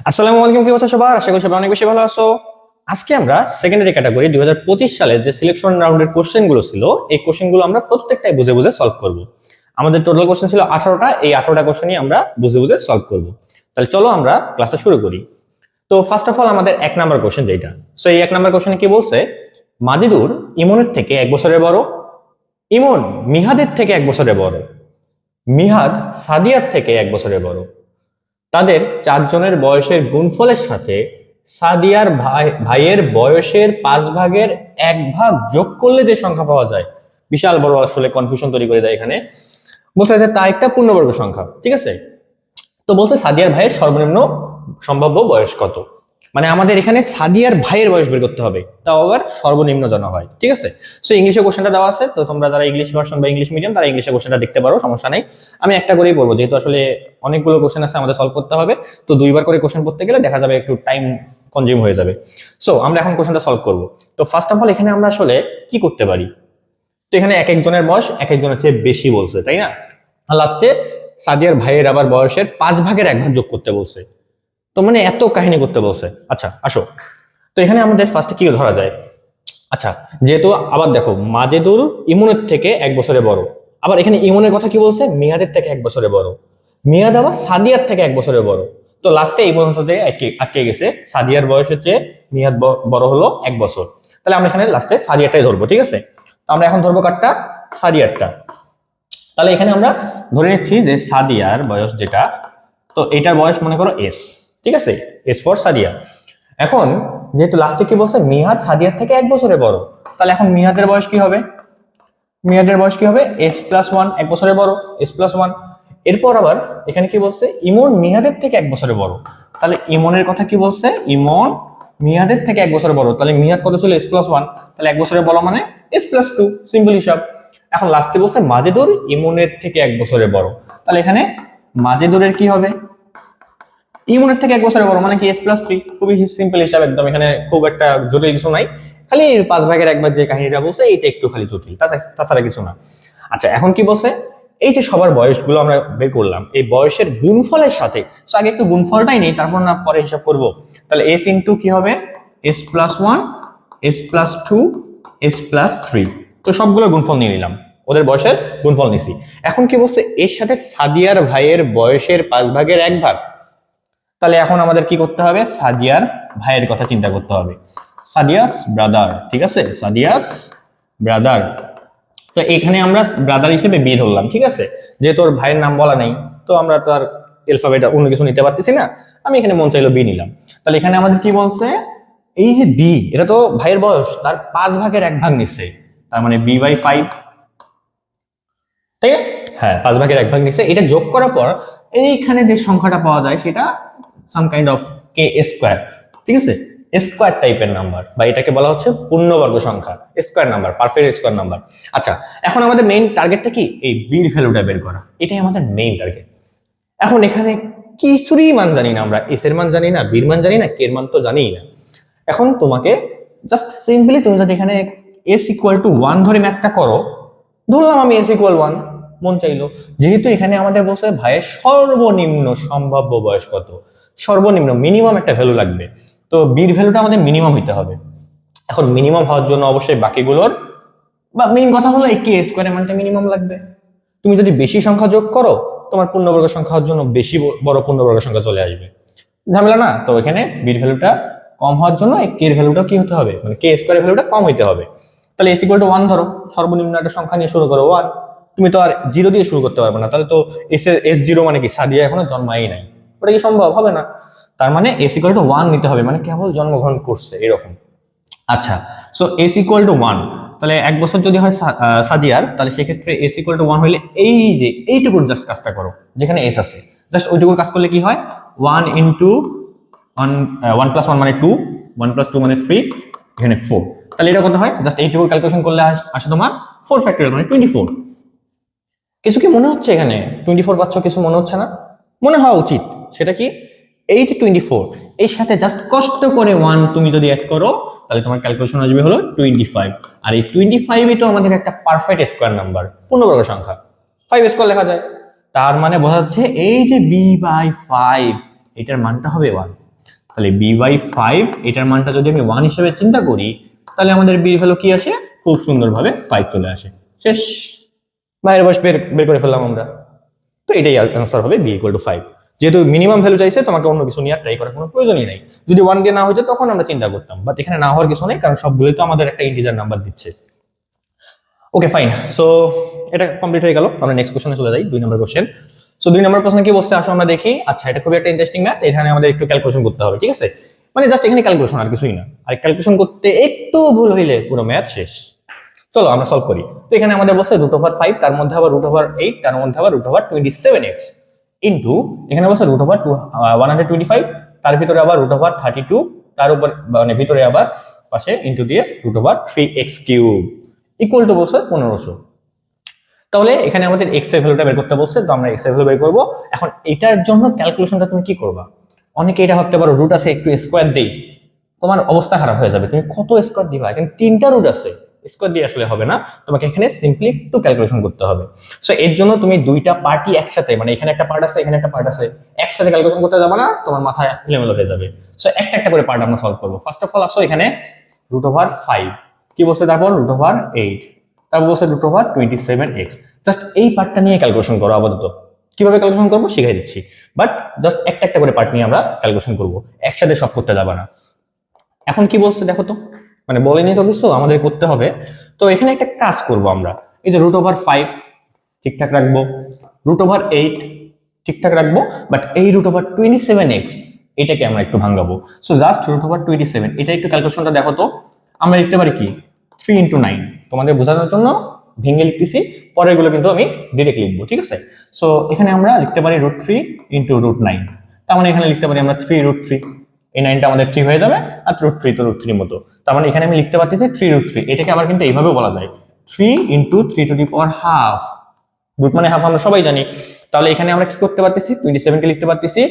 আসসালামু আলাইকুম, কি অবস্থা সবার? আশা করি সবাই অনেক বেশি ভালো আছো। আজকে আমরা সেকেন্ডারি ক্যাটাগরি 2025 সালের যে সিলেকশন রাউন্ডের কোশ্চেন গুলো ছিল, এই কোশ্চেন গুলো আমরা প্রত্যেকটাই বুঝে বুঝে সলভ করব। আমাদের টোটাল কোশ্চেন ছিল 18টা, এই 18টা কোশ্চেনই আমরা বুঝে বুঝে সলভ করব। তাহলে চলো আমরা ক্লাসটা শুরু করি। তো ফার্স্ট অফ অল আমাদের 1 নাম্বার কোশ্চেন যেটা, সো এই 1 নাম্বার কোশ্চেনে কি বলছে, মাজিদুর ইমনের থেকে 1 বছরের বড়, ইমন মিহাদের থেকে 1 বছরের বড়, মিহাদ সাদিয়ার থেকে 1 বছরের বড়। তাদের 4 জনের বয়সের গুণফলের সাথে সাদিয়ার ভাইয়ের বয়সের 5 ভাগের 1 ভাগ যোগ করলে যে সংখ্যা পাওয়া যায়, বিশাল বড় আসলে কনফিউশন তৈরি করে দেয় এখানে। বলছে যে তা একটা পূর্ণবর্গ সংখ্যা, ঠিক আছে। তো বলছে সাদিয়ার ভাইয়ের সর্বনিম্ন সম্ভাব্য বয়স কত, মানে আমাদের এখানে সাদিয়ার ভাইয়ের বয়স বের করতে হবে, তাও আবার সর্বনিম্ন জানা হয়, ঠিক আছে। সো ইংলিশে কোশ্চেনটা দেওয়া আছে, তো তোমরা যারা ইংলিশ ভার্সন বা ইংলিশ মিডিয়াম তারা ইংলিশে কোশ্চেনটা দেখতে পারো, সমস্যা নেই। আমি একটা করেই বলবো, যেহেতু আসলে অনেকগুলো কোশ্চেন আছে আমাদের সলভ করতে হবে, তো 2বার করে কোশ্চেন করতে গেলে দেখা যাবে একটু টাইম কনজিউম হয়ে যাবে। সো আমরা এখন কোশ্চেনটা সলভ করব। তো ফার্স্ট অফ অল এখানে আমরা আসলে কি করতে পারি, তো এখানে এক একজনের বয়স এক একজনের চেয়ে বেশি বলছে, তাই না। লাস্টে সাদিয়ার ভাইয়ের আবার বয়সের 5 ভাগের 1 ভাগ যোগ করতে বলছে, তো মানে এত কাহিনী করতে বলছে। আচ্ছা আসো, তো এখানে আমাদের ফার্স্টে কি ধরা যায়। আচ্ছা, যেহেতু আবার দেখো মাজেদুর ইমনের থেকে 1 বছরের বড়, আবার এখানে ইমনের কথা কি বলছে, মিয়াদের থেকে 1 বছরের বড়, মিয়াদ আবার সাদিয়ার থেকে 1 বছরের বড়। তো লাস্টে এই পর্যন্ত আটকে গেছে, সাদিয়ার বয়সের চেয়ে মিয়াদ বড় হলো 1 বছর। তাহলে আমরা এখানে লাস্টে সাদিয়ারটাই ধরবো, ঠিক আছে। তো আমরা এখন ধরবো কারটা, সাদিয়ারটা। তাহলে এখানে আমরা ধরে নিচ্ছি যে সাদিয়ার বয়স যেটা, তো এটার বয়স মনে করো এস, ঠিক আছে, এস ফর সাদিয়া। এখন যেহেতু লাস্টে কি বলছে, মিহাদ সাদিয়ার থেকে 1 বছরের বড়, তাহলে এখন মিহাদের বয়স কি হবে, মিহাদের বয়স কি হবে, এস প্লাস 1, 1 বছরের বড়, এস প্লাস 1। এরপর আবার এখানে কি বলছে, ইমন মিহাদের থেকে 1 বছরের বড়, তাহলে ইমনের কথা কি বলছে, ইমন মিহাদের থেকে 1 বছরের বড়, তাহলে মিহাদ কত ছিল, এস প্লাস 1, তাহলে 1 বছরের বড় মানে এস প্লাস 2, সিম্পল হিসাব। এখন লাস্টে বলছে মাজেদুর ইমনের থেকে 1 বছরের বড়, তাহলে এখানে মাজেদুরের কি হবে, ইমনের থেকে 1 বছরের বড় মানে কি, এস প্লাস 3, খুবই সিম্পল হিসাব একদম, এখানে খুব একটা জটিল কিছু নাই, খালি 5 ভাগের 1 ভাগ যে কাহিনীটা বলছে এইটা একটু খালি জটিল, তাছাড়া কিছু না। আচ্ছা এখন কি বলছে, এই যে সবার বয়সগুলো আমরা বের করলাম, এই বয়সের গুণফলের সাথে, তো আগে একটু গুণফলটাই নেই, তারপর না পরে হিসাব করব। তাহলে এস ইন্টু কি হবে, S plus 1, S plus 2, S plus 3, তো সবগুলো গুণফল নিয়ে নিলাম, ওদের বয়সের গুণফল নিছি। এখন কি বলছে, এর সাথে সাদিয়ার ভাইয়ের বয়সের 5 ভাগের 1 ভাগ, তাহলে এখন আমাদের কি করতে হবে, সাদিয়ার ভাইয়ের কথা চিন্তা করতে হবে, সাদিয়াস ব্রাদার, ঠিক আছে, সাদিয়াস ব্রাদার। তো এখানে আমরা ব্রাদার হিসেবে বি ধরলাম, ঠিক আছে, যেহেতু ওর ভাইয়ের নাম বলা নেই, তো আমরা তো আর অ্যালফাবেট অন্য কিছু নিতে পারতেছি না, আমি এখানে মন চাইলো বি নিলাম। তাহলে এখানে আমাদের কি বলছে, এই যে বি, এটা তো ভাইয়ের বয়স, তার 5 ভাগের 1 ভাগ নিচ্ছে, তার মানে বি বাই 5, তাই না। হ্যাঁ, 5 ভাগের 1 ভাগ নিচ্ছে, এটা যোগ করার পর এইখানে যে সংখ্যাটা পাওয়া যায় সেটা some kind of K square, ঠিক আছে, স্কোয়ার টাইপের নাম্বার, বা এটাকে বলা হচ্ছে পূর্ণবর্গ সংখ্যা, square number, perfect square number. আচ্ছা এখন আমাদের মেইন টার্গেটটা কি, এই বির ভ্যালুটা বের করা, এটাই আমাদের মেইন টার্গেট। এখন এখানে কিছুরই মান জানি না আমরা, এস এর মান জানি না, বির মান জানি না, কে এর মান তো জানিই না। এখন তোমাকে জাস্ট সিম্পলি তুমি যদি এখানে এস ইকুয়াল টু 1 ধরে ম্যাথটা করো, ধরলাম আমি এস ইকুয়াল 1, মন চাইলো, যেহেতু এখানে আমাদের বলছে ভাইয়ের সর্বনিম্ন সম্ভাব্য বয়স কত, সর্বনিম্ন মিনিমাম একটা ভ্যালু লাগবে, তো বির ভ্যালুটা আমাদের মিনিমাম হইতে হবে। এখন মিনিমাম হওয়ার জন্য অবশ্যই বাকিগুলোর, বা মেইন কথা হলো এই কে স্কোয়ারের মানটা মিনিমাম লাগবে। তুমি যদি বেশি সংখ্যা যোগ করো, তোমার পূর্ণবর্গ সংখ্যা হওয়ার জন্য বেশি বড় পূর্ণবর্গ সংখ্যা চলে আসবে, ঝামেলা না। তো এখানে বির ভ্যালুটা কম হওয়ার জন্য এই কে এর ভ্যালুটা কি হতে হবে, মানে কে স্কোয়ারের ভ্যালুটা কম হইতে হবে। তাহলে এস ইকুয়াল টু 1 ধরো, সর্বনিম্ন একটা সংখ্যা নিয়ে শুরু করো 1, তুমি তো আর 0 দিয়ে শুরু করতে পারবে না, তাহলে তো এস 0 মানে কি, সাদিয়া এখনো জন্মাই নাই, ওটা কি সম্ভব হবে না। তার মানে এস ইকুয়াল টু 1 নিতে হবে, মানে কেবল জন্মগ্রহণ করছে এরকম। আচ্ছা, সো এস ইকুয়াল টু 1, তাহলে 1 বছর যদি হয় সাদিয়ার, তাহলে সেক্ষেত্রে এস ইকুয়াল টু 1 হইলে এই যে এইটুকুর জাস্ট কাজটা করো, যেখানে এস আছে জাস্ট ওইটুকুর কাজ করলে কি হয়, 1 ইন্টু 1 প্লাস 1 মানে 2, 1 প্লাস 2 মানে 3, এখানে 4, তাহলে এটা কত হয়, জাস্ট এইটুকুর ক্যালকুলেশন করলে আসে তোমার 4 ফ্যাক্টরিয়াল মানে 24। কিছু কি মনে হচ্ছে এখানে 24 পাচ্ছ, কিছু মনে হচ্ছে না, মনে হওয়া উচিত। সেটা কি, এই যে 24 এর সাথে জাস্ট কষ্ট করে 1 তুমি যদি অ্যাড করো, তাহলে তোমার ক্যালকুলেশন আসবে হলো 25, আর এই 25ই তো আমাদের একটা পারফেক্ট স্কোয়ার নাম্বার, পূর্ণবর্গ সংখ্যা, 5 স্কোয়ার লেখা যায়। তার মানে বোঝা যাচ্ছে এই যে b/5 এটার মানটা হবে 1, তাহলে b/5 এটার মানটা যদি আমি 1 হিসেবে চিন্তা করি তাহলে আমাদের b এর ভ্যালু কি আসে, খুব সুন্দরভাবে 5 চলে আসে। শেষ, বাইরের বয়স বের বের করে ফেললাম আমরা। তো এটাই আনসার হবে b = 5। যেহেতু মিনিমাম ভ্যালু চাইছে, তোমাকে অন্য কিছু নিয়ে ট্রাই করার কোনো প্রয়োজনই নাই। যদি 1 দিয়ে না হতো তখন আমরা চিন্তা করতাম, বাট এখানে না হওয়ার কিছু নেই, কারণ সবগুলোই তো আমাদের একটা ইন্টিজার নাম্বার দিচ্ছে। ওকে ফাইন, সো এটা কমপ্লিট হয়ে গেল। আমরা নেক্সট কোশ্চেনে চলে যাই, 2 নম্বর কোশ্চেন। সো 2 নম্বর প্রশ্নে কি বলছে আসো আমরা দেখি। আচ্ছা, এটা খুবই একটা ইন্টারেস্টিং ম্যাথ, এখানে আমাদের একটু ক্যালকুলেশন করতে হবে, ঠিক আছে? মানে জাস্ট এখানে ক্যালকুলেশন, আর কিছুই না। আর ক্যালকুলেশন করতে একটু ভুল হইলে পুরো ম্যাথ শেষ। চলো আমরা সলভ করি। তো এখানে আমাদের বলছে √5, তার মধ্যে আবার √8, তার মধ্যে আবার √27x ইনটু এখানে বলছে √125, তার ভিতরে আবার √32, তার উপর মানে ভিতরে আবার পাশে ইনটু দিয়ে √3x³ ইকুয়াল টু বলছে 1500। তাহলে এখানে আমাদের x এর ভ্যালুটা বের করতে বলছে, তো আমরা x এর ভ্যালু বের করব। এখন এটার জন্য ক্যালকুলেশনটা তুমি কি করবা? অনেকে এটা ভাবতে পারো রুট আছে একটু স্কয়ার দেই, তোমার অবস্থা খারাপ হয়ে যাবে। তুমি কত স্কয়ার দিবা? এখানে 3টা রুট আছে, স্কয়ার দিয়ে আসলে হবে না, তোমাকে এখানে সিম্পলি একটু ক্যালকুলেশন করতে হবে। সো এর জন্য তুমি দুইটা পার্টই একসাথে, মানে এখানে একটা পার্ট আছে এখানে একটা পার্ট আছে, একসাথে ক্যালকুলেশন করতে যাবে না, তোমার মাথায় এলোমেলো হয়ে যাবে। সো একটা একটা করে পার্ট আমরা সলভ করব। ফার্স্ট অফ অল আসো এখানে √5 কি বলছে, তারপর √8, তারপর বলছে √27x। জাস্ট এই পার্টটা নিয়ে ক্যালকুলেশন করো আপাতত। কিভাবে ক্যালকুলেশন করবো শিখাই দিচ্ছি, বাট জাস্ট একটা একটা করে পার্ট নিয়ে আমরা ক্যালকুলেশন করব, একসাথে সব করতে যাবে না। এখন কি বলছে দেখো তো, মানে বলেনি তো কিছু, আমাদের করতে হবে। তো এখানে একটা কাজ করব আমরা, এই যে √5 ঠিকঠাক রাখবো, √8 ঠিকঠাক রাখবো, বাট এই √27x এটাকে আমরা একটু ভাঙাবো। সো জাস্ট √27, এটা একটু ক্যালকুলেশনটা দেখো তো। আমরা লিখতে পারি কি 3 × 9, তোমাদের বোঝানোর জন্য ভেঙে লিখতেছি, পরেরগুলো কিন্তু আমি ডিরেক্ট লিখবো, ঠিক আছে? সো এখানে আমরা লিখতে পারি √3 × √9, তার মানে এখানে লিখতে পারি আমরা 3√3, এই 9টা আমাদের 3 হয়ে যাবে, আর √3 তো √3 মতো, তার মানে এখানে আমি লিখতে পারতেছি 3√3। এটাকে আবার কিন্তু এইভাবে বলা যায় 3 × 3^½ রুট মানে হাফ, আমরা সবাই জানি। তাহলে এখানে আমরা কি করতে পারতেছি, 27 কে লিখতে পারতেছি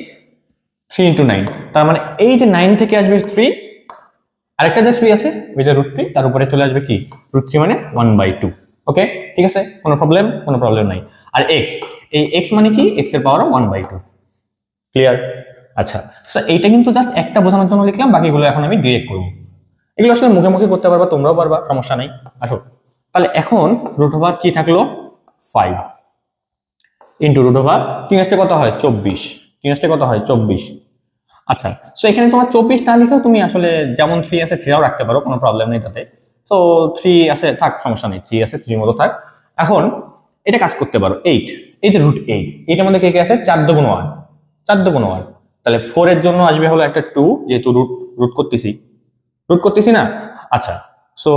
3 × 9, তার মানে এই যে 9 থেকে আসবে 3, আরেকটা যে 3 আছে ওই যে √3, তার উপরে চলে আসবে কি √3 মানে 1/2। ওকে ঠিক আছে, কোনো প্রবলেম নাই। আর x, এই x মানে কি, x এর পাওয়ার 1/2। ক্লিয়ার? আচ্ছা, সো এইটা কিন্তু জাস্ট একটা বোঝানোর জন্য লিখলাম, বাকিগুলো এখন আমি ডিরেক্ট করব। এগুলো আসলে মুখে মুখে করতে পারবা, তোমরাও পারবা, সমস্যা নাই। আসো তাহলে এখন √, কি থাকলো 5 ইনটু √, 3 কত হয় 24, 3 কত হয় 24। আচ্ছা, সো এখানে তোমার 24 না লিখেও তুমি আসলে যেমন 3 আছে 3ও রাখতে পারো, কোনো প্রবলেম নেই তাতে। তো 3 আছে থাক, সমস্যা নেই, 3 আছে 3 মতো থাক। এখন এটা কাজ করতে পারো 8, এই যে √8, এটার মধ্যে কে কে আছে 4 × 1, 4 × 1, তাহলে 4 এর জন্য আসবে হলো একটা 2, যেহেতু রুট করতেছি না। আচ্ছা, সো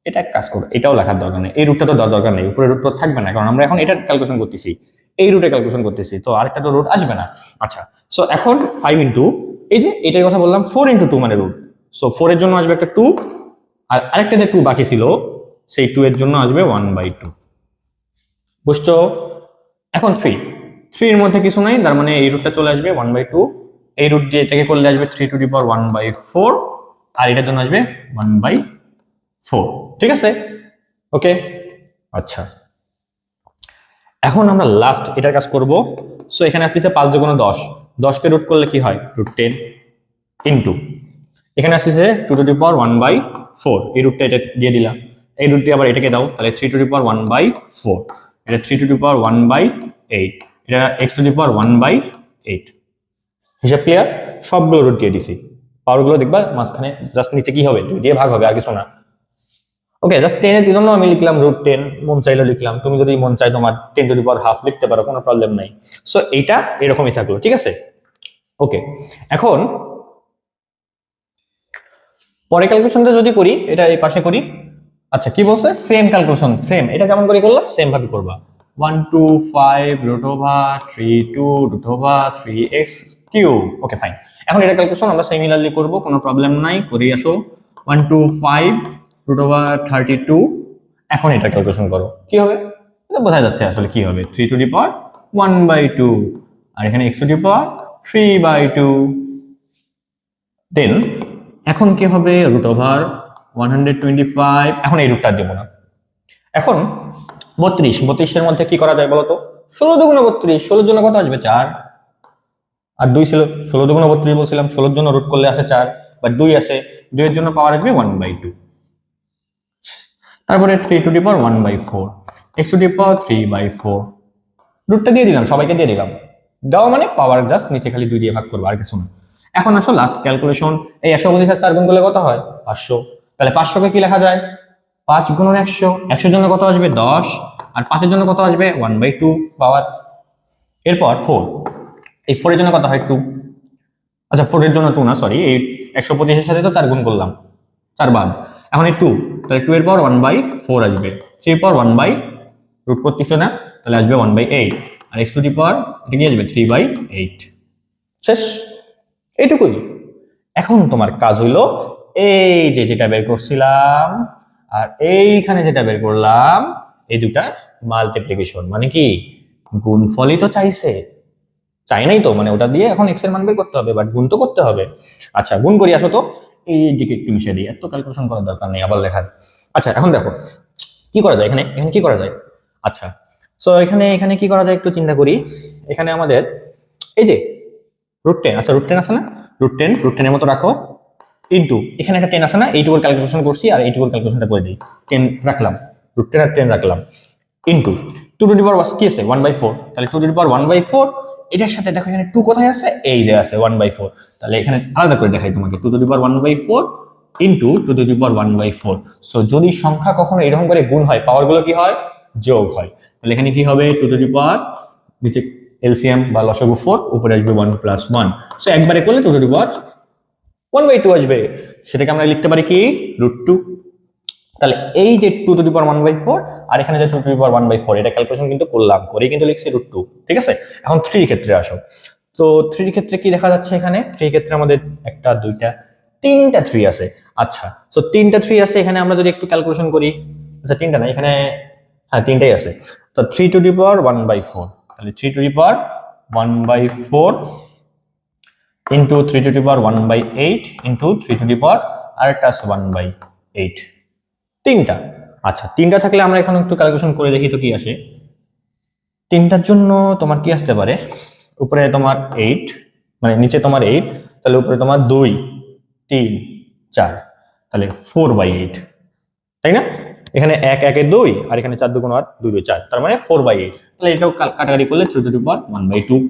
এটা এক কাজ করো, এটাও লেখার দরকার নেই, এই রুটটা তো দরকার নেই, উপরে রুট তো থাকবে না, কারণ আমরা এখন এটা ক্যালকুলেশন করতেছি, এই রুটে ক্যালকুলেশন করতেছি, তো আরেকটা তো রুট আসবে না। আচ্ছা, সো এখন 5 ইনটু এই যে এটার কথা বললাম 4 × 2 মানে রুট, সো 4 এর জন্য আসবে একটা 2, আর আরেকটা যে 2 বাকি ছিল সেই 2 এর জন্য আসবে 1/2। বুঝছো? এখন 3 এর মধ্যে কিছু নাই, তার মানে এই রুটটা চলে আসবে 1/2, এই রুট দিয়ে এটাকে করলে আসবে 3^1/4, আর এটার জন্য আসবে 1/4। ঠিক আছে? ওকে আচ্ছা, এখন আমরা লাস্ট এটার কাজ করব। সো এখানে আসতেছে 5 × 10, 10 কে রুট করলে কি হয় √10 ইনটু এখানে আসতেছে 2^1/4, এই রুটটা এটা দিয়ে দিলাম, এই রুট দিয়ে আবার এটাকে দাও, তাহলে 3^1/4, এটা 3^1/8, এটা x^1/8। হিসাব ক্লিয়ার? সবগুলো রুট দিয়ে দিছি, পাওয়ারগুলো দেখবা মাঝখানে জাস্ট নিচে কি হবে 2 দিয়ে ভাগ হবে, আর কিছু না। ওকে, জাস্ট 10 এর জন্য আমি লিখলাম √10, মন চাইলে লিখলাম, তুমি যদি মন চাই তোমার 10^½ লিখতে পারো, কোনো প্রবলেম নাই। সো এইটা এরকমই থাকলো, ঠিক আছে? ওকে, এখন পরে ক্যালকুলেশনটা যদি করি, এটা এই পাশে করি। আচ্ছা, কি বলছে, সেম ক্যালকুলেশন, সেম, এটা যেমন করে করলাম সেম ভাবে করবা। 1 2 5 √3 2 √3x³। ওকে ফাইন, এখন এটা ক্যালকুলেশন আমরা সিমিলারলি করব, কোনো প্রবলেম নাই, করেই আসো। 1 2 5 √32, এখন এটা ক্যালকুলেশন করো, কি হবে এটা বোঝা যাচ্ছে আসলে কি হবে, 3^1/2, আর এখানে x^3/2। দেন এখন কি হবে √125, এখন এই রুটটা দেবো না। এখন 32 এর মধ্যে কি করা যায় বলতো, 16 × 32, 16 জন্য কত আসবে 4, আর 2 ছিল, 16 দুগুণ 32 বলছিলাম, 16 জন্য রুট করলে আসে 4, বাট 2 আছে, 2 এর জন্য পাওয়ার আসবে 1/2। তারপরে 3 to the power 1/4, x to the power 3/4, রুটটা দিয়ে দিলাম, সবাইকে দিয়ে দিলাম। দেওয়া মানে পাওয়ার জাস্ট নিচে খালি 2 দিয়ে ভাগ করবো, আর কিছু না। এখন আসো লাস্ট ক্যালকুলেশন, এই 125 আর 4 গুণ করলে কত হয়? 500। তাহলে 500 কে কি লেখা যায়? 5 গুণন 100, 100 এর জন্য কত আসবে? 10, আর 5 এর জন্য কত আসবে? 1/2 পাওয়ার। এরপর 4, এই 4 এর জন্য কত হয়? 2। আচ্ছা 4 এর জন্য 2 না, সরি, এই 125 এর সাথে তো 4 গুণ করলাম, 4 বাদ, এখন এই 2, তাহলে 2 এর পাওয়ার 1/4 আসবে, 3 এর পাওয়ার 1 বাই রুট করতেছে না, তাহলে আসবে 1/8, আর x টু দি পাওয়ার এটা কি আসবে? 3/8। শেষ, এইটুকুই। এখন তোমার কাজ হইলো এই যে যেটা বের করছিলাম আর এইখানে যেটা বের করলাম, এই দুটার মাল্টিপ্লিকেশন, মানে কি গুণফলই তো চাইছে, চাই নাই তো, মানে ওটা দিয়ে এখন x এর মান বের করতে হবে, বাট গুণ তো করতে হবে। আচ্ছা গুণ করি, আসো তো এই দিকে একটু মিশিয়ে দিই, এত ক্যালকুলেশন করার দরকার নেই আবার লেখার। আচ্ছা এখন দেখো কি করা যায়, এখানে এখানে কি করা যায়। আচ্ছা সো এখানে এখানে কি করা যায় একটু চিন্তা করি। এখানে আমাদের এই যে √10, আচ্ছা √10 আছে না, √10 এর মতো রাখো, ইনটু এখানে একটা 10 আছে না, এইটুকুর ক্যালকুলেশন করছি আর এইটুকুর ক্যালকুলেশনটা করে দিই, 10 রাখলাম, √10 আর 10 রাখলাম, ইনটু 2 টু দি পাওয়ার কি আছে? 1/4, তাহলে 2 টু দি পাওয়ার 1/4, এটার সাথে দেখো এখানে 2 কোথায় আছে? এই যে আছে 1/4, তাহলে এখানে আলাদা করে দেখাই তোমাকে, 2 two the power 1/4 into 2 two the power 1/4। So যদি সংখ্যা কখনো এরকম করে গুণ হয়, পাওয়ার গুলো কি হয়? যোগ হয়। তাহলে এখানে কি হবে? 2 টু দি পাওয়ার, নিচে এলসিএম বা লসাগু 4, উপরে আসবে 1 প্লাস 1, সো একবারে করলে 2 টু দি পাওয়ার 1/2 আসবে, সেটাকে আমরা লিখতে পারি কি? √2। তাহলে এই যে 2 টু দি পাওয়ার 1/4 আর এখানে যে 2 টু দি পাওয়ার 1/4, এটা ক্যালকুলেশন কিন্তু করলাম, করে কিন্তু লিখছি √2, ঠিক আছে। এখন 3 এর ক্ষেত্রে আসো, তো 3 এর ক্ষেত্রে কি দেখা যাচ্ছে? এখানে 3 এর ক্ষেত্রে আমাদের একটা দুইটা তিনটা 3 আছে। আচ্ছা সো তিনটা 3 আছে, এখানে আমরা যদি একটু ক্যালকুলেশন করি, আচ্ছা তিনটা না, এখানে হ্যাঁ তিনটাই আছে, তো 3 টু দি পাওয়ার 1/4, তাহলে 3 to the power 1/4 into 3 to the power 1/8 into 3 to the power আরেকটা আছে 1/8, তিনটা। আচ্ছা তিনটা থাকলে আমরা এখন একটু ক্যালকুলেশন করে দেখি তো কি আসে। তিনটার জন্য তোমার কি আসতে পারে? উপরে তোমার 8, মানে নিচে তোমার 8, তাহলে উপরে তোমার 2 3 4, তাহলে 4/8, তাই না? এখানে 1 1 2 আর এখানে 4 2 8 2 2 4, তার মানে 4/8, তাহলে এটাও কাটাকাটি করলে 3 টু দি পাওয়ার 1/2,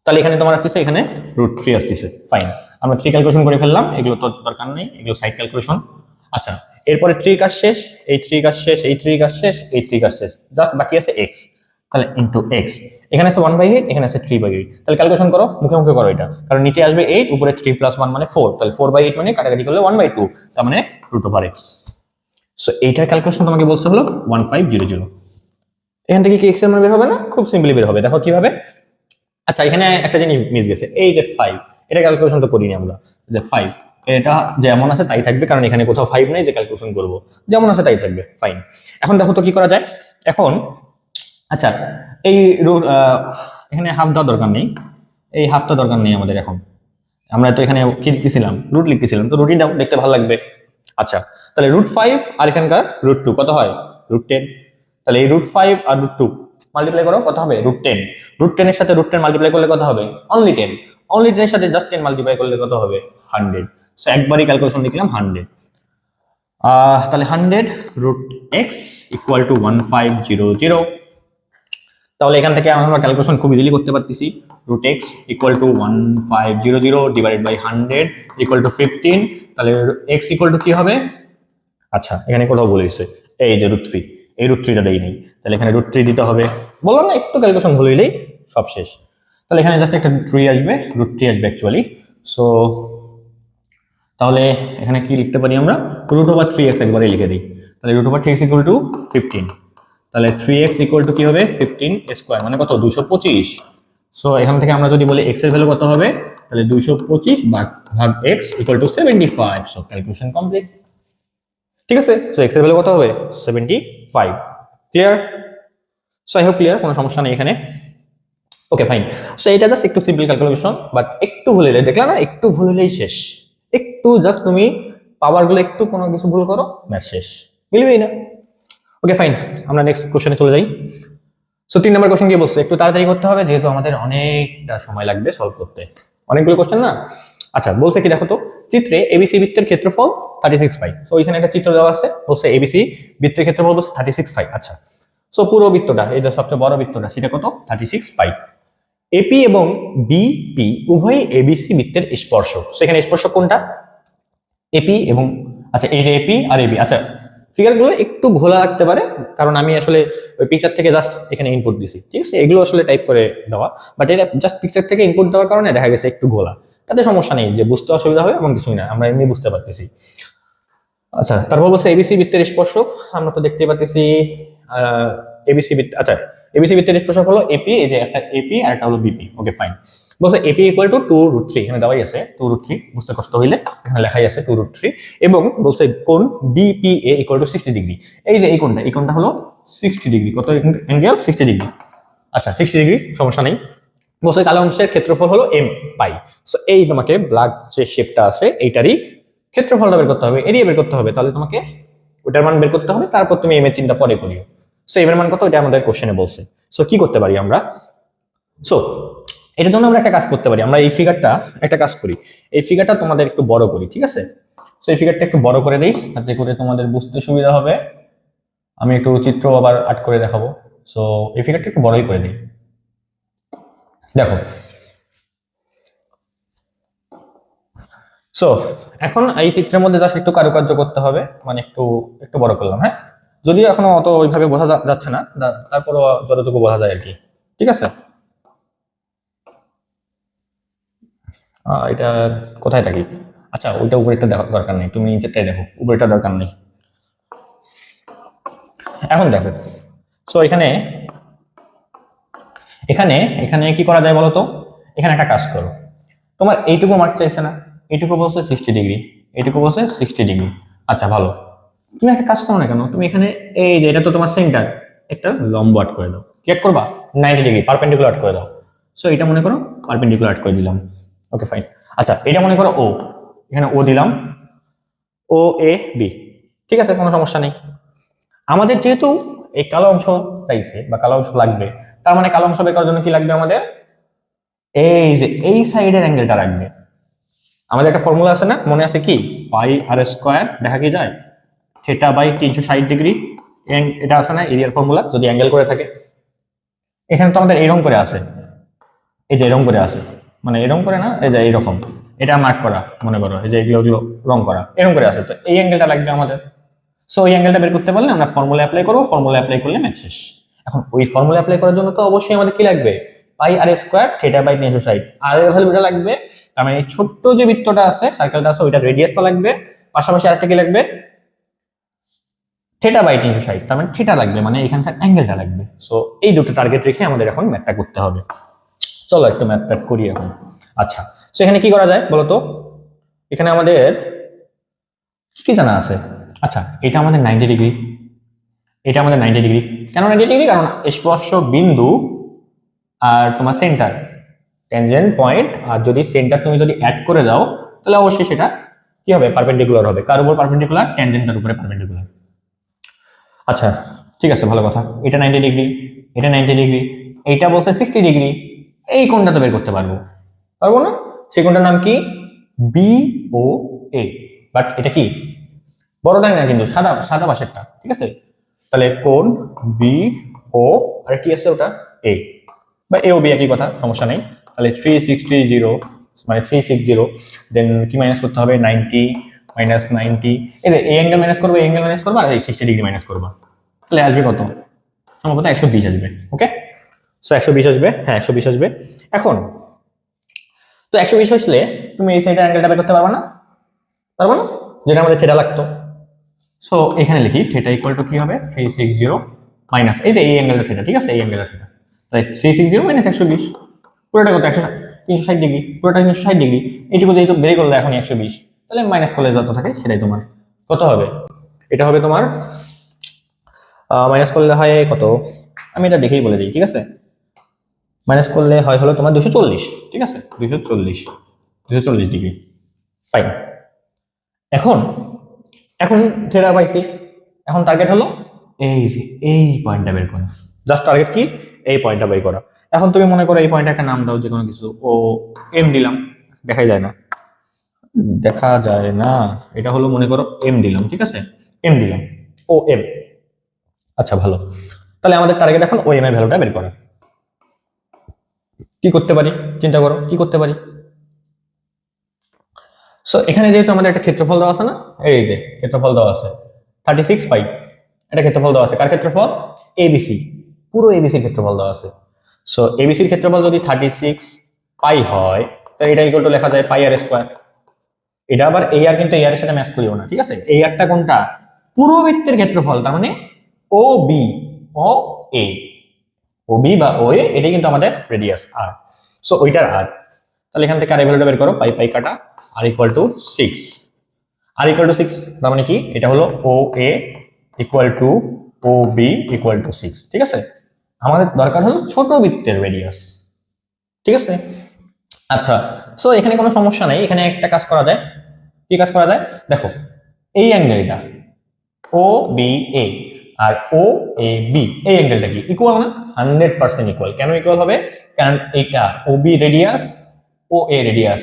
তাহলে এখানে তোমার আসতেছে, এখানে √3 আসতেছে। ফাইন, আমরা 3 ক্যালকুলেশন করে ফেললাম, এগুলো তো দরকার নেই, এগুলো সাইড ক্যালকুলেশন। আচ্ছা এরপরে 3 কাজ শেষ, এই 3 কাজ শেষ, এই 3 কাজ শেষ, এই 3 কাজ শেষ, জাস্ট বাকি আছে x, তাহলে ইনটু x, এখানে আছে 1/8, এখানে আছে 3/8, তাহলে ক্যালকুলেশন করো, মুখে মুখে করো এটা, কারণ নিচে আসবে 8, উপরে 3 প্লাস 1 মানে 4, তাহলে 4/8 মানে কাটাকাটি করলে 1/2, তার মানে √x। সো এইটার ক্যালকুলেশন তোমাকে বলতে হলো 1500। এখান থেকে কি x এর মান বের হবে না? খুব সিম্পলি বের হবে, দেখো কিভাবে। আচ্ছা এখানে একটা জিনিস মিস গেছে, এই যে 5, এটা ক্যালকুলেশন তো করিনি আমরা, যে 5 এটা যেমন আছে তাই থাকবে, কারণ এখানে কোথাও 5 নেই যে ক্যালকুলেশন করব, যেমন আছে তাই থাকবে। ফাইন, এখন দেখো তো কি করা যায় এখন। আচ্ছা এই এখানে হাফ দেওয়ার দরকার নেই, এই হাফটা দরকার নেই আমাদের এখন, আমরা তো এখানে কি লিখতেছিলাম? রুট লিখতেছিলাম, তো রুটই দেখতে ভালো লাগবে। আচ্ছা তাহলে √5 আর এখানকার √2 কত হয়? √10, তাহলে এই √5 আর √2 মাল্টিপ্লাই করো, কত হবে? √10, √10 এর সাথে √10 মাল্টিপ্লাই করলে কত হবে? অনলি 10, অনলি 10 এর সাথে জাস্ট 10 মাল্টিপ্লাই করলে কত হবে? 100, সো একবারই ক্যালকুলেশন লিখলাম 100। তাহলে 100 √x ইকুয়াল টু 1500, তাহলে এখান থেকে আমরা ক্যালকুলেশন খুব ইজিলি করতে পারতেছি, √x equal to 1500 divided by 100 equal to 15, তাহলে x ইকুয়াল টু কি হবে? আচ্ছা এখানে কোথাও বলেছে এই যে √3, এই √3টা দেই নেই, তাহলে এখানে √3 দিতে হবে, বললাম না একটু ক্যালকুলেশন ভুল হইলেই সব শেষ। তাহলে এখানে জাস্ট একটা 3 আসবে, √3 আসবে অ্যাকচুয়ালি। সো তাহলে এখানে কি লিখতে পারি আমরা? √3x একবারে লিখে দিই, তাহলে √3x ইকুয়াল টু 15, তাহলে 3x ইকুয়াল টু কি হবে? 15 স্কয়ার, মানে কত? 225। সো এখান থেকে আমরা যদি বলি x এর ভ্যালু কত হবে, তাহলে 225 ভাগ x equal two 75, so calculation complete. ঠিক আছে, সো x এর ভ্যালু কত হবে? 75। Clear? So I hope clear, কোনো সমস্যা নেই এখানে। ওকে ফাইন, সো এটা জাস্ট একটু সিম্পল ক্যালকুলেশন, বাট একটু ভুল হলে, দেখলা না, একটু ভুল হলেই শেষ, একটু জাস্ট তুমি পাওয়ার গুলো একটু কোনো কিছু ভুল করো, ম্যাথ শেষ, মিলবেই না। ওকে ফাইন, আমরা নেক্সট কোশ্চেনে চলে যাই। সো 3 নম্বর কোশ্চেন কি বলছে, একটু তাড়াতাড়ি করতে হবে যেহেতু আমাদের অনেকটা সময় লাগবে সলভ করতে, অনেকগুলো কোশ্চেন না। আচ্ছা বলছে কি দেখো তো, চিত্রে এবিসি বৃত্তের ক্ষেত্রফল 36 পাই। তো এখানে একটা চিত্র দেওয়া আছে, বলছে এবিসি বৃত্তের ক্ষেত্রফল বলছে 36 পাই। আচ্ছা সো পুরো বৃত্তটা, এই যে সবচেয়ে বড় বৃত্তটা সেটা কত, 36 পাই। এপি এবং বিপি উভয়ই এবিসি বৃত্তের স্পর্শক। সেখানে স্পর্শক কোনটা, এপি এবং, আচ্ছা এই যে এপি আর এবি। আচ্ছা ফিগারগুলো একটু ঘোলা লাগতে পারে কারণ আমি আসলে ওই পিকচার থেকে জাস্ট এখানে ইনপুট দিছি, ঠিক আছে, এগুলো আসলে টাইপ করে দেওয়া, বাট এটা জাস্ট পিকচার থেকে ইনপুট দেওয়ার কারণে দেখা গেছে একটু ঘোলা, তাতে সমস্যা নেই, যে বুঝতে অসুবিধা হবে এমন কিছুই না, আমরা এমনি বুঝতে পারতেছি। আচ্ছা তারপর বলছে এবিসি বৃত্তের স্পর্শক, আমরা তো দেখতেই পাচ্ছি এবিসি বৃত্ত। আচ্ছা এবিসি বৃত্তের স্পর্শক হলো এপি, এই যে একটা এপি আর একটা হলো বিপি। Okay fine. বলছে এপি ইকুয়াল টু 2√3, এখানে দেওয়াই আছে 2√3, বুঝতে কষ্ট হইলে এখানে লেখাই আছে 2√3, এবং বলছে কোণ বিপিএ ইকুয়াল টু 60 ডিগ্রি। এই যে এই কোণটা হলো 60 ডিগ্রি, কত অ্যাঙ্গেল, 60 ডিগ্রি। আচ্ছা 60 ডিগ্রি সমস্যা নেই। বলছে কালো অংশের ক্ষেত্রফল হলো এম পাই। সো এই তোমাকে ব্ল্যাক যে শেপটা আছে এইটারই ক্ষেত্রফলটা বের করতে হবে, এরিয়া বের করতে হবে, তাহলে তোমাকে ওটার মান বের করতে হবে, তারপর তুমি এম এর চিন্তা পরে করিও। সো এম এর মান কত, এটা আমাদের কোশ্চেনে বলছে। সো কি করতে পারি আমরা, সো এটার জন্য আমরা একটা কাজ করতে পারি, আমরা এই ফিগারটা একটা কাজ করি, এই ফিগারটা তোমাদের একটু বড় করি, ঠিক আছে। সো এই ফিগারটা একটু বড় করে দিই তাতে করে তোমাদের বুঝতে সুবিধা হবে। আমি একটু চিত্র আবার আর্ট করে দেখাবো। সো এই ফিগারটা একটু বড়ই করে দিই, দেখো। সো এখন এই চিত্রের মধ্যে জাস্ট একটু কারুকার্য করতে হবে, মানে একটু একটু বড় করলাম, হ্যাঁ, যদিও এখনো অত ওইভাবে বোঝা যাচ্ছে না, তারপরও যতটুকু বোঝা যায় আর কি, ঠিক আছে। এটা কোথায় থাকি, আচ্ছা ওইটা উপরেরটা দেখার দরকার নেই, তুমি নিচেরটাই দেখো, উপরেরটা দরকার নেই। এখন দেখো, সো এখানে এখানে এখানে কি করা যায় বলো তো, এখানে একটা কাজ করো, তোমার এইটুকু মার্ক চাইছে না, এইটুকু বলছে 60 ডিগ্রি, এইটুকু বলছে 60 ডিগ্রি। আচ্ছা ভালো, তুমি একটা কাজ করো না কেন, তুমি এখানে এই যে এটা তো তোমার সেন্টার, একটা লম্ব আট করে দাও, কি আট করবা, 90 ডিগ্রি পারপেন্ডিকুলার আট করে দাও। সো এটা মনে করো পারপেন্ডিকুলার আট করে দিলাম, ওকে ফাইন। আচ্ছা এটা মনে করো ও, এখানে ও দিলাম, ও এ বি, ঠিক আছে কোনো সমস্যা নেই। আমাদের যেহেতু এই কালো অংশ চাইছে বা কালো অংশ লাগবে, তার মানে কালো অংশ বের করার জন্য কি লাগবে আমাদের, এই যে এই সাইডের অ্যাঙ্গেলটা লাগবে। আমাদের একটা ফর্মুলা আছে না, মনে আছে কি, পাই আর স্কোয়ার দেখা কি যায় থিটা বাই 360 ডিগ্রি, এটা আছে না এরিয়ার ফর্মুলা, যদি অ্যাঙ্গেল করে থাকে। এখানে তো আমাদের এরকম করে আছে, এই যে এরকম করে আছে, মানে এরকম করে না, এই যে এইরকম, এটা মার্ক করা মনে করো, এই যে এগুলো রং করা এরকম করে আছে, তো এই অ্যাঙ্গেলটা লাগবে আমাদের। সো এই অ্যাঙ্গেলটা বের করতে পারলে আমরা ফর্মুলা অ্যাপ্লাই করবো, ফর্মুলা অ্যাপ্লাই করলে ম্যাথ শেষ। এখন ওই ফর্মুলা অ্যাপ্লাই করার জন্য তো অবশ্যই আমাদের কি লাগবে, পাই আর স্কোয়ার থিটা বাই 360, আর এর ভ্যালুটা লাগবে, তার মানে এই ছোট্ট যে বৃত্তটা আছে সার্কেলটা আছে ওইটার রেডিয়াসটা লাগবে, পাশাপাশি আরেকটা কি লাগবে, থিটা বাই 360, তার মানে থিটা লাগবে, মানে এখানকার অ্যাঙ্গেলটা লাগবে। সো এই দুটো টার্গেট রেখে আমাদের এখন ম্যাথটা করতে হবে। চলো একটু ম্যাথটা করি এখন। আচ্ছা সো এখানে কি করা যায় বলতো, এখানে আমাদের কি জানা আছে, আচ্ছা এটা আমাদের 90 ডিগ্রি, এটা আমাদের 90 ডিগ্রি, কেন 90 ডিগ্রি, কারণ স্পর্শ বিন্দু আর তোমার সেন্টার ট্যানজেন্ট পয়েন্ট, আর যদি সেন্টার তুমি যদি অ্যাড করে দাও তাহলে অবশ্যই সেটা কি হবে, পারপেন্ডিকুলার হবে, কার উপর পারপেন্ডিকুলার, ট্যানজেন্টের উপরে পারপেন্ডিকুলার। আচ্ছা ঠিক আছে ভালো কথা, এটা 90 ডিগ্রি, এটা 90 ডিগ্রি, এইটা বলছে 60 ডিগ্রি, এই কোণটা তো বের করতে পারবো, পারবো না, সেই কোণটার নাম কি, বি ও এ, বাট এটা কি বড়টা না কিন্তু সাদা সাদা পাশেরটা, ঠিক আছে। তাহলে কোণ বি ও আর কি আছে ওটা এ, বা এ ও বি একই কথা, সমস্যা নেই। তাহলে 360 মানে 360, দেন কি মাইনাস করতে হবে, 90 মাইনাস 90, এই যে এই অ্যাঙ্গেল মাইনাস করবো, এই অ্যাঙ্গেল মাইনাস করবো, আর এই 60 ডিগ্রি মাইনাস করবো, তাহলে আসবে কত, সম্ভবত 120 আসবে। ওকে সো 120 আসবে, হ্যাঁ 120 আসবে। এখন তো 120 আসলে তুমি এই সাইডের অ্যাঙ্গেলটা বের করতে পারবে না, পারবো না, যেটা আমাদের থিটা লাগতো। সো এখানে লিখি থিটা ইকুয়াল টু কি হবে, 360 মাইনাস এই যে এই অ্যাঙ্গেলটা থিটা, ঠিক আছে এই অ্যাঙ্গেলটা থিটা, তাই 360 মাইনাস 120, পুরোটা কত 360 ডিগ্রি, পুরোটা 360 ডিগ্রি, এইটুকু যেহেতু বের করলে এখন 120, তাহলে মাইনাস করলে যত থাকে সেটাই তোমার কত হবে, এটা হবে তোমার মাইনাস করলে হয় কত, আমি এটা দেখেই বলে দিই, ঠিক আছে, মাইনাস করলে হয় হলো তোমার 240, ঠিক আছে 240 ডিগ্রি, ফাইন। এখন এখন থিটা পাইছি, এখন টার্গেট হলো এই যে এই পয়েন্টটা বের করা, জাস্ট টার্গেট কি এই পয়েন্টটা বের করা। এখন তুমি মনে করো এই পয়েন্টে একটা নাম দাও, যে কোনো কিছু, ও এম দিলাম, দেখা যায় না, এটা হলো মনে করো এম দিলাম, ঠিক আছে, এম দিলাম, ও এম। আচ্ছা ভালো, তাহলে আমাদের টার্গেট এখন ও এম এর ভ্যালুটা বের করা। কি করতে পারি, চিন্তা করো কি করতে পারি। সো এখানে যেহেতু আমাদের একটা ক্ষেত্রফল দেওয়া আছে না, এই যে ক্ষেত্রফল দেওয়া আছে 36 পাই, এটা ক্ষেত্রফল দেওয়া আছে, কার ক্ষেত্রফল, এবিসি, পুরো এবিসির ক্ষেত্রফল দেওয়া আছে। সো এবিসির ক্ষেত্রফল যদি 36 পাই হয়, তো এটা ইকুয়াল টু লেখা যায় পাই আর স্কয়ার। এটা আবার এই আর কিন্তু এই আর এর সাথে ম্যাচ করিও না, ঠিক আছে, এই আরটা কোনটা, পুরো বৃত্তের ক্ষেত্রফল, তার মানে ও বি, ও এ, ও বি বা ও এ, এটাই কিন্তু আমাদের রেডিয়াস আর। সো ওইটার আর, তাহলে এখান থেকে আর ভ্যালুটা বের করো, পাই পাই কাটা, r equal to 6, r equal to 6, তার মানে কি, এটা হলো O A equal to O B equal to 6, ঠিক আছে। আমাদের দরকার হলো ছোট বৃত্তের রেডিয়াস, ঠিক আছে। আচ্ছা, সো এখানে কোনো সমস্যা নাই, এখানে একটা কাজ করা যায়। কি কাজ করা যায়, দেখো এই অ্যাঙ্গেলটা ও B A R O A B, এই অ্যাঙ্গেলটা কি ইকুয়াল না, 100% ইকুয়াল। কেন ইকুয়াল হবে, কারণ এটা ও বি রেডিয়াস, ও এ রেডিয়াস,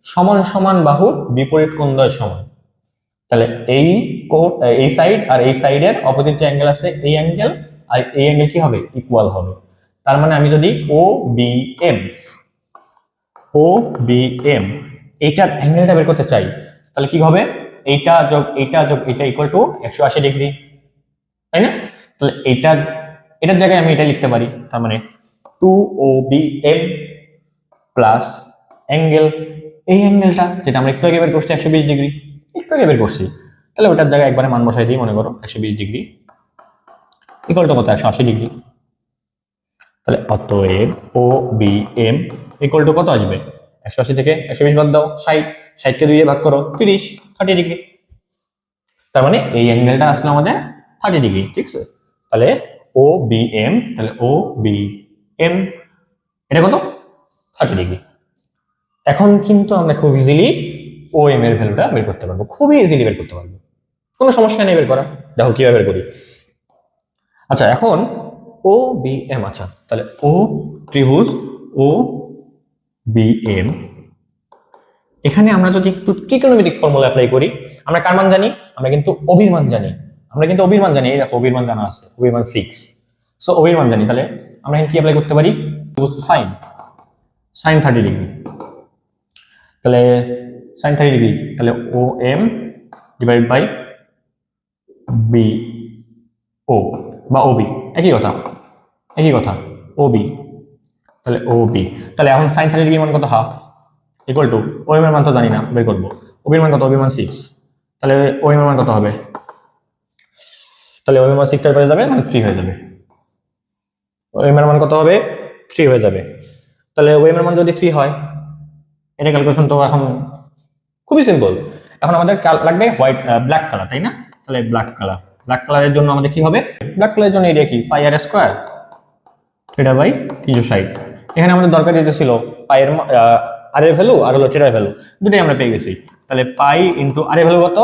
সমান সমান বাহুর বিপরীত কোণদ্বয় সমান। তাহলে এই সাইড আর এই সাইডের অপোজিট যে অ্যাঙ্গেল আছে, এই অ্যাঙ্গেল আর এই অ্যাঙ্গেল কি হবে, ইকুয়াল হবে। তার মানে আমি যদি ও বি এম, ও বি এম এইটার অ্যাঙ্গেলটা বের করতে চাই, তাহলে কি হবে, এইটা যোগ এইটা যোগ এইটা ইকুয়াল টু 180 ডিগ্রি, তাই না। তাহলে এটার জায়গায় আমি এটা লিখতে পারি, তার মানে 2OBM প্লাস অ্যাঙ্গেল, এই অ্যাঙ্গেলটা যেটা আমরা একটু আগে বের করছি 120 ডিগ্রি, একটু আগে বের করছি, তাহলে ওটার জায়গায় একবারে মান বসাই দিই, মনে করো 120 ডিগ্রি ইকুয়াল টু কত, 180 ডিগ্রি। তাহলে অতএব ও বি এম ইকুয়াল টু কত আসবে, 180 থেকে 120 বাদ দাও, 60, 60কে 2 দিয়ে ভাগ করো, 30 ডিগ্রি। তার মানে এই অ্যাঙ্গেলটা আসলে আমাদের 30 ডিগ্রি, ঠিক আছে। তাহলে ও বি এম, তাহলে ও বি এম এটা কত, 30 ডিগ্রি। এখন কিন্তু আমরা খুব ইজিলি ও এম এর ভ্যালুটা বের করতে পারবো, খুবই ইজিলি বের করতে পারবো, কোনো সমস্যা নেই বের করা। দেখো কিভাবে বের করি। আচ্ছা এখন ও বি এম, আচ্ছা তাহলে ও ত্রিভুজ ও বি এম, এখানে আমরা যদি একটু ট্রিগোনোমেট্রিক ফর্মুলা অ্যাপ্লাই করি, আমরা কার মান জানি, আমরা কিন্তু ওবির মান জানি, এই দেখো ওবির মান জানা আছে, ওবির মান 6। সো ওবির মান জানি, তাহলে আমরা কি অ্যাপ্লাই করতে পারি, সাইন, সাইন 30 ডিগ্রি, তাহলে সাইন 30 ডিগ্রি, তাহলে ও এম ডিভাইড বাই বি ও বা ওবি, একই কথা ওবি, তাহলে ওবি, তাহলে এখন সাইন 30 ডিগ্রি মান কত, half, equal to O M এর মান তো জানি না, বের করবো, ওবির মান কত, ওবির মান 6, তাহলে ও এম এর মান কত হবে, তাহলে ও এম এর মান 6 হয়ে যাবে, মানে 3 হয়ে যাবে, ও এম এর মান কত হবে, 3 হয়ে যাবে। তাহলে ও এম এর মান যদি 3 হয়, এটা ক্যালকুলেশন তো এখন খুবই সিম্পল। এখন আমাদের লাগবে হোয়াইট, ব্ল্যাক কালার, তাই না, তাহলে ব্ল্যাক কালারের জন্য আমাদের কি হবে, ব্ল্যাক কালারের জন্য এরিয়া কি, পাই আর স্কয়ার থিটা বাই 360। এখানে আমাদের দরকার যেটা ছিল পাই এর আর এর ভ্যালু আর হলো থিটার ভ্যালু, দুটোই আমরা পেয়ে গেছি। তাহলে পাই ইনটু আর এর ভ্যালু কত,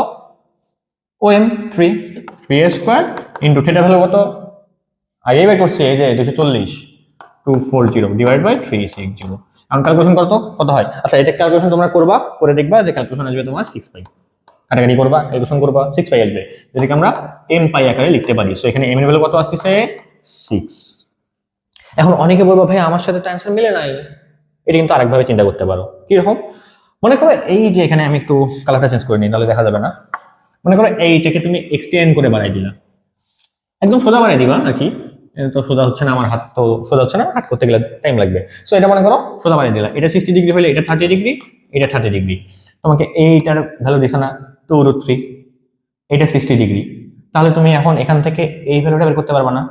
ও এম 3 এর স্কয়ার ইনটু থিটার ভ্যালু কত, আগে বের করছি, এই যে 240 240 ডিভাইড বাই 360। এখন ক্যালকুলেশন করতো কত হয়। আচ্ছা এটা ক্যালকুলেশন তোমরা করবা, করে দেখবা যে ক্যালকুলেশন আসবে তোমার 6 পাই, কাটাকাটি করবা, ক্যালকুলেশন করবা, 6 পাই আসবে, যেটাকে আমরা এম পাই আকারে লিখতে পারি। সো এখানে এম এর ভ্যালু কত আসতেছে, 6। এখন অনেকে বলবো ভাই আমার সাথে তো অ্যান্সার মিলে নাই, এটা কিন্তু আরেকভাবে চিন্তা করতে পারো। কিরকম, মনে করো এই যে এখানে আমি একটু কালারটা চেঞ্জ করে নিই, নাহলে দেখা যাবে না। মনে করো এইটাকে তুমি এক্সটেন্ড করে বানাই দিলা, একদম সোজা বানাই দিবা আর কি, তো সোজা হচ্ছে না, আমার হাত তো সোজা হচ্ছে না, হাত করতে গেলে টাইম লাগবে। সো এটা মনে করো সোজা বানিয়ে দিলা, এটা 60 ডিগ্রি হলে এটা 30 ডিগ্রি, এটা 30 ডিগ্রি, তোমাকে এইটার ভ্যালু দিছে না 2√3, এটা 60 ডিগ্রি। তাহলে তুমি এখন এখান থেকে এই ভ্যালুটা বের করতে পারবা না,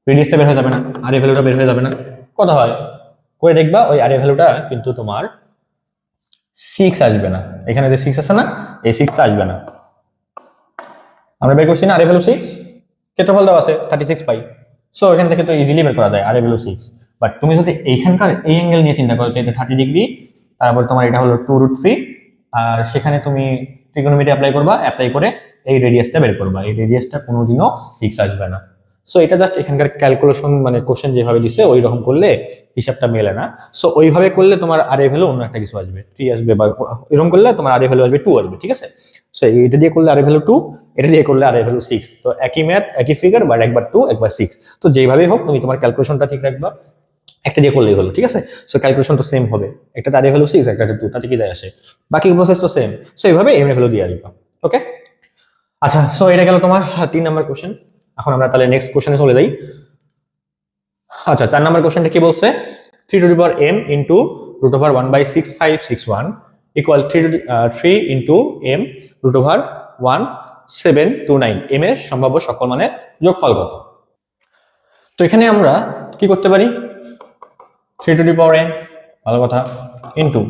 রেডিয়াসটা বের হয়ে যাবে না, আর এই ভ্যালুটা বের হয়ে যাবে না, কত হয় করে দেখবা, ওই আর এই ভ্যালুটা কিন্তু তোমার 6 আসবে না, এখানে যে 6 আছে না, এই 6টা আসবে না। আমরা বের করছি না আর এই ভ্যালু 6, ক্ষেত্রফল দেওয়া আছে 36 পাই, সো এখান থেকে তো ইজিলি বের করা যায় আর এর ভ্যালু 6। বাট তুমি যদি এইখানকার এই অ্যাঙ্গেল নিয়ে চিন্তা করো, এটা 30 ডিগ্রি, তারপর তোমার এটা হলো 2√3, আর সেখানে তুমি ট্রিগোনোমেট্রি অ্যাপ্লাই করবা, অ্যাপ্লাই করে এই রেডিয়াসটা বের করবা, এই রেডিয়াসটা কোনোদিনও 6 আসবে না। সো এটা জাস্ট এখানকার ক্যালকুলেশন, মানে কোশ্চেন যেভাবে দিছে ওই রকম করলে হিসাবটা মেলে না। সো ওইভাবে করলে তোমার আর এ ভ্যালু অন্য একটা কিছু আসবে, 3 আসবে, বা এরকম করলে তোমার আর এ ভ্যালু আসবে 2 আসবে, ঠিক আছে। সো এটা দিয়ে করলে আর এ ভ্যালু 2, এটা দিয়ে করলে আর এ ভ্যালু 6। তো একই ম্যাথ একই ফিগার, বাট একবার 2 একবার 6। তো যেভাবেই হোক তুমি তোমার ক্যালকুলেশনটা ঠিক রাখবা, একটা দিয়ে করলেই হলো, ঠিক আছে। সো ক্যালকুলেশন তো সেম হবে, একটা আর এ ভ্যালু 6, একটা 2, তাতে কি যায় আসে, বাকি প্রসেস তো সেম। সো এইভাবে এম এর ভ্যালু দিয়ে আসবা। ওকে, আচ্ছা। সো এটা গেল তোমার 3 নাম্বার কোশ্চেন। এখন আমরা তাহলে নেক্সট কোশ্চেনে চলে যাই। আচ্ছা, 4 নাম্বার কোশ্চেনটা কি বলছে, 3 to the power m into root over 1/6561 equal 3 into m root over 1729, m এর সম্ভাব্য সকল মানের যোগফল কত। তো এখানে আমরা কি করতে পারি, 3 টু দি পাওয়ার n, ভালো কথা, ইন্টু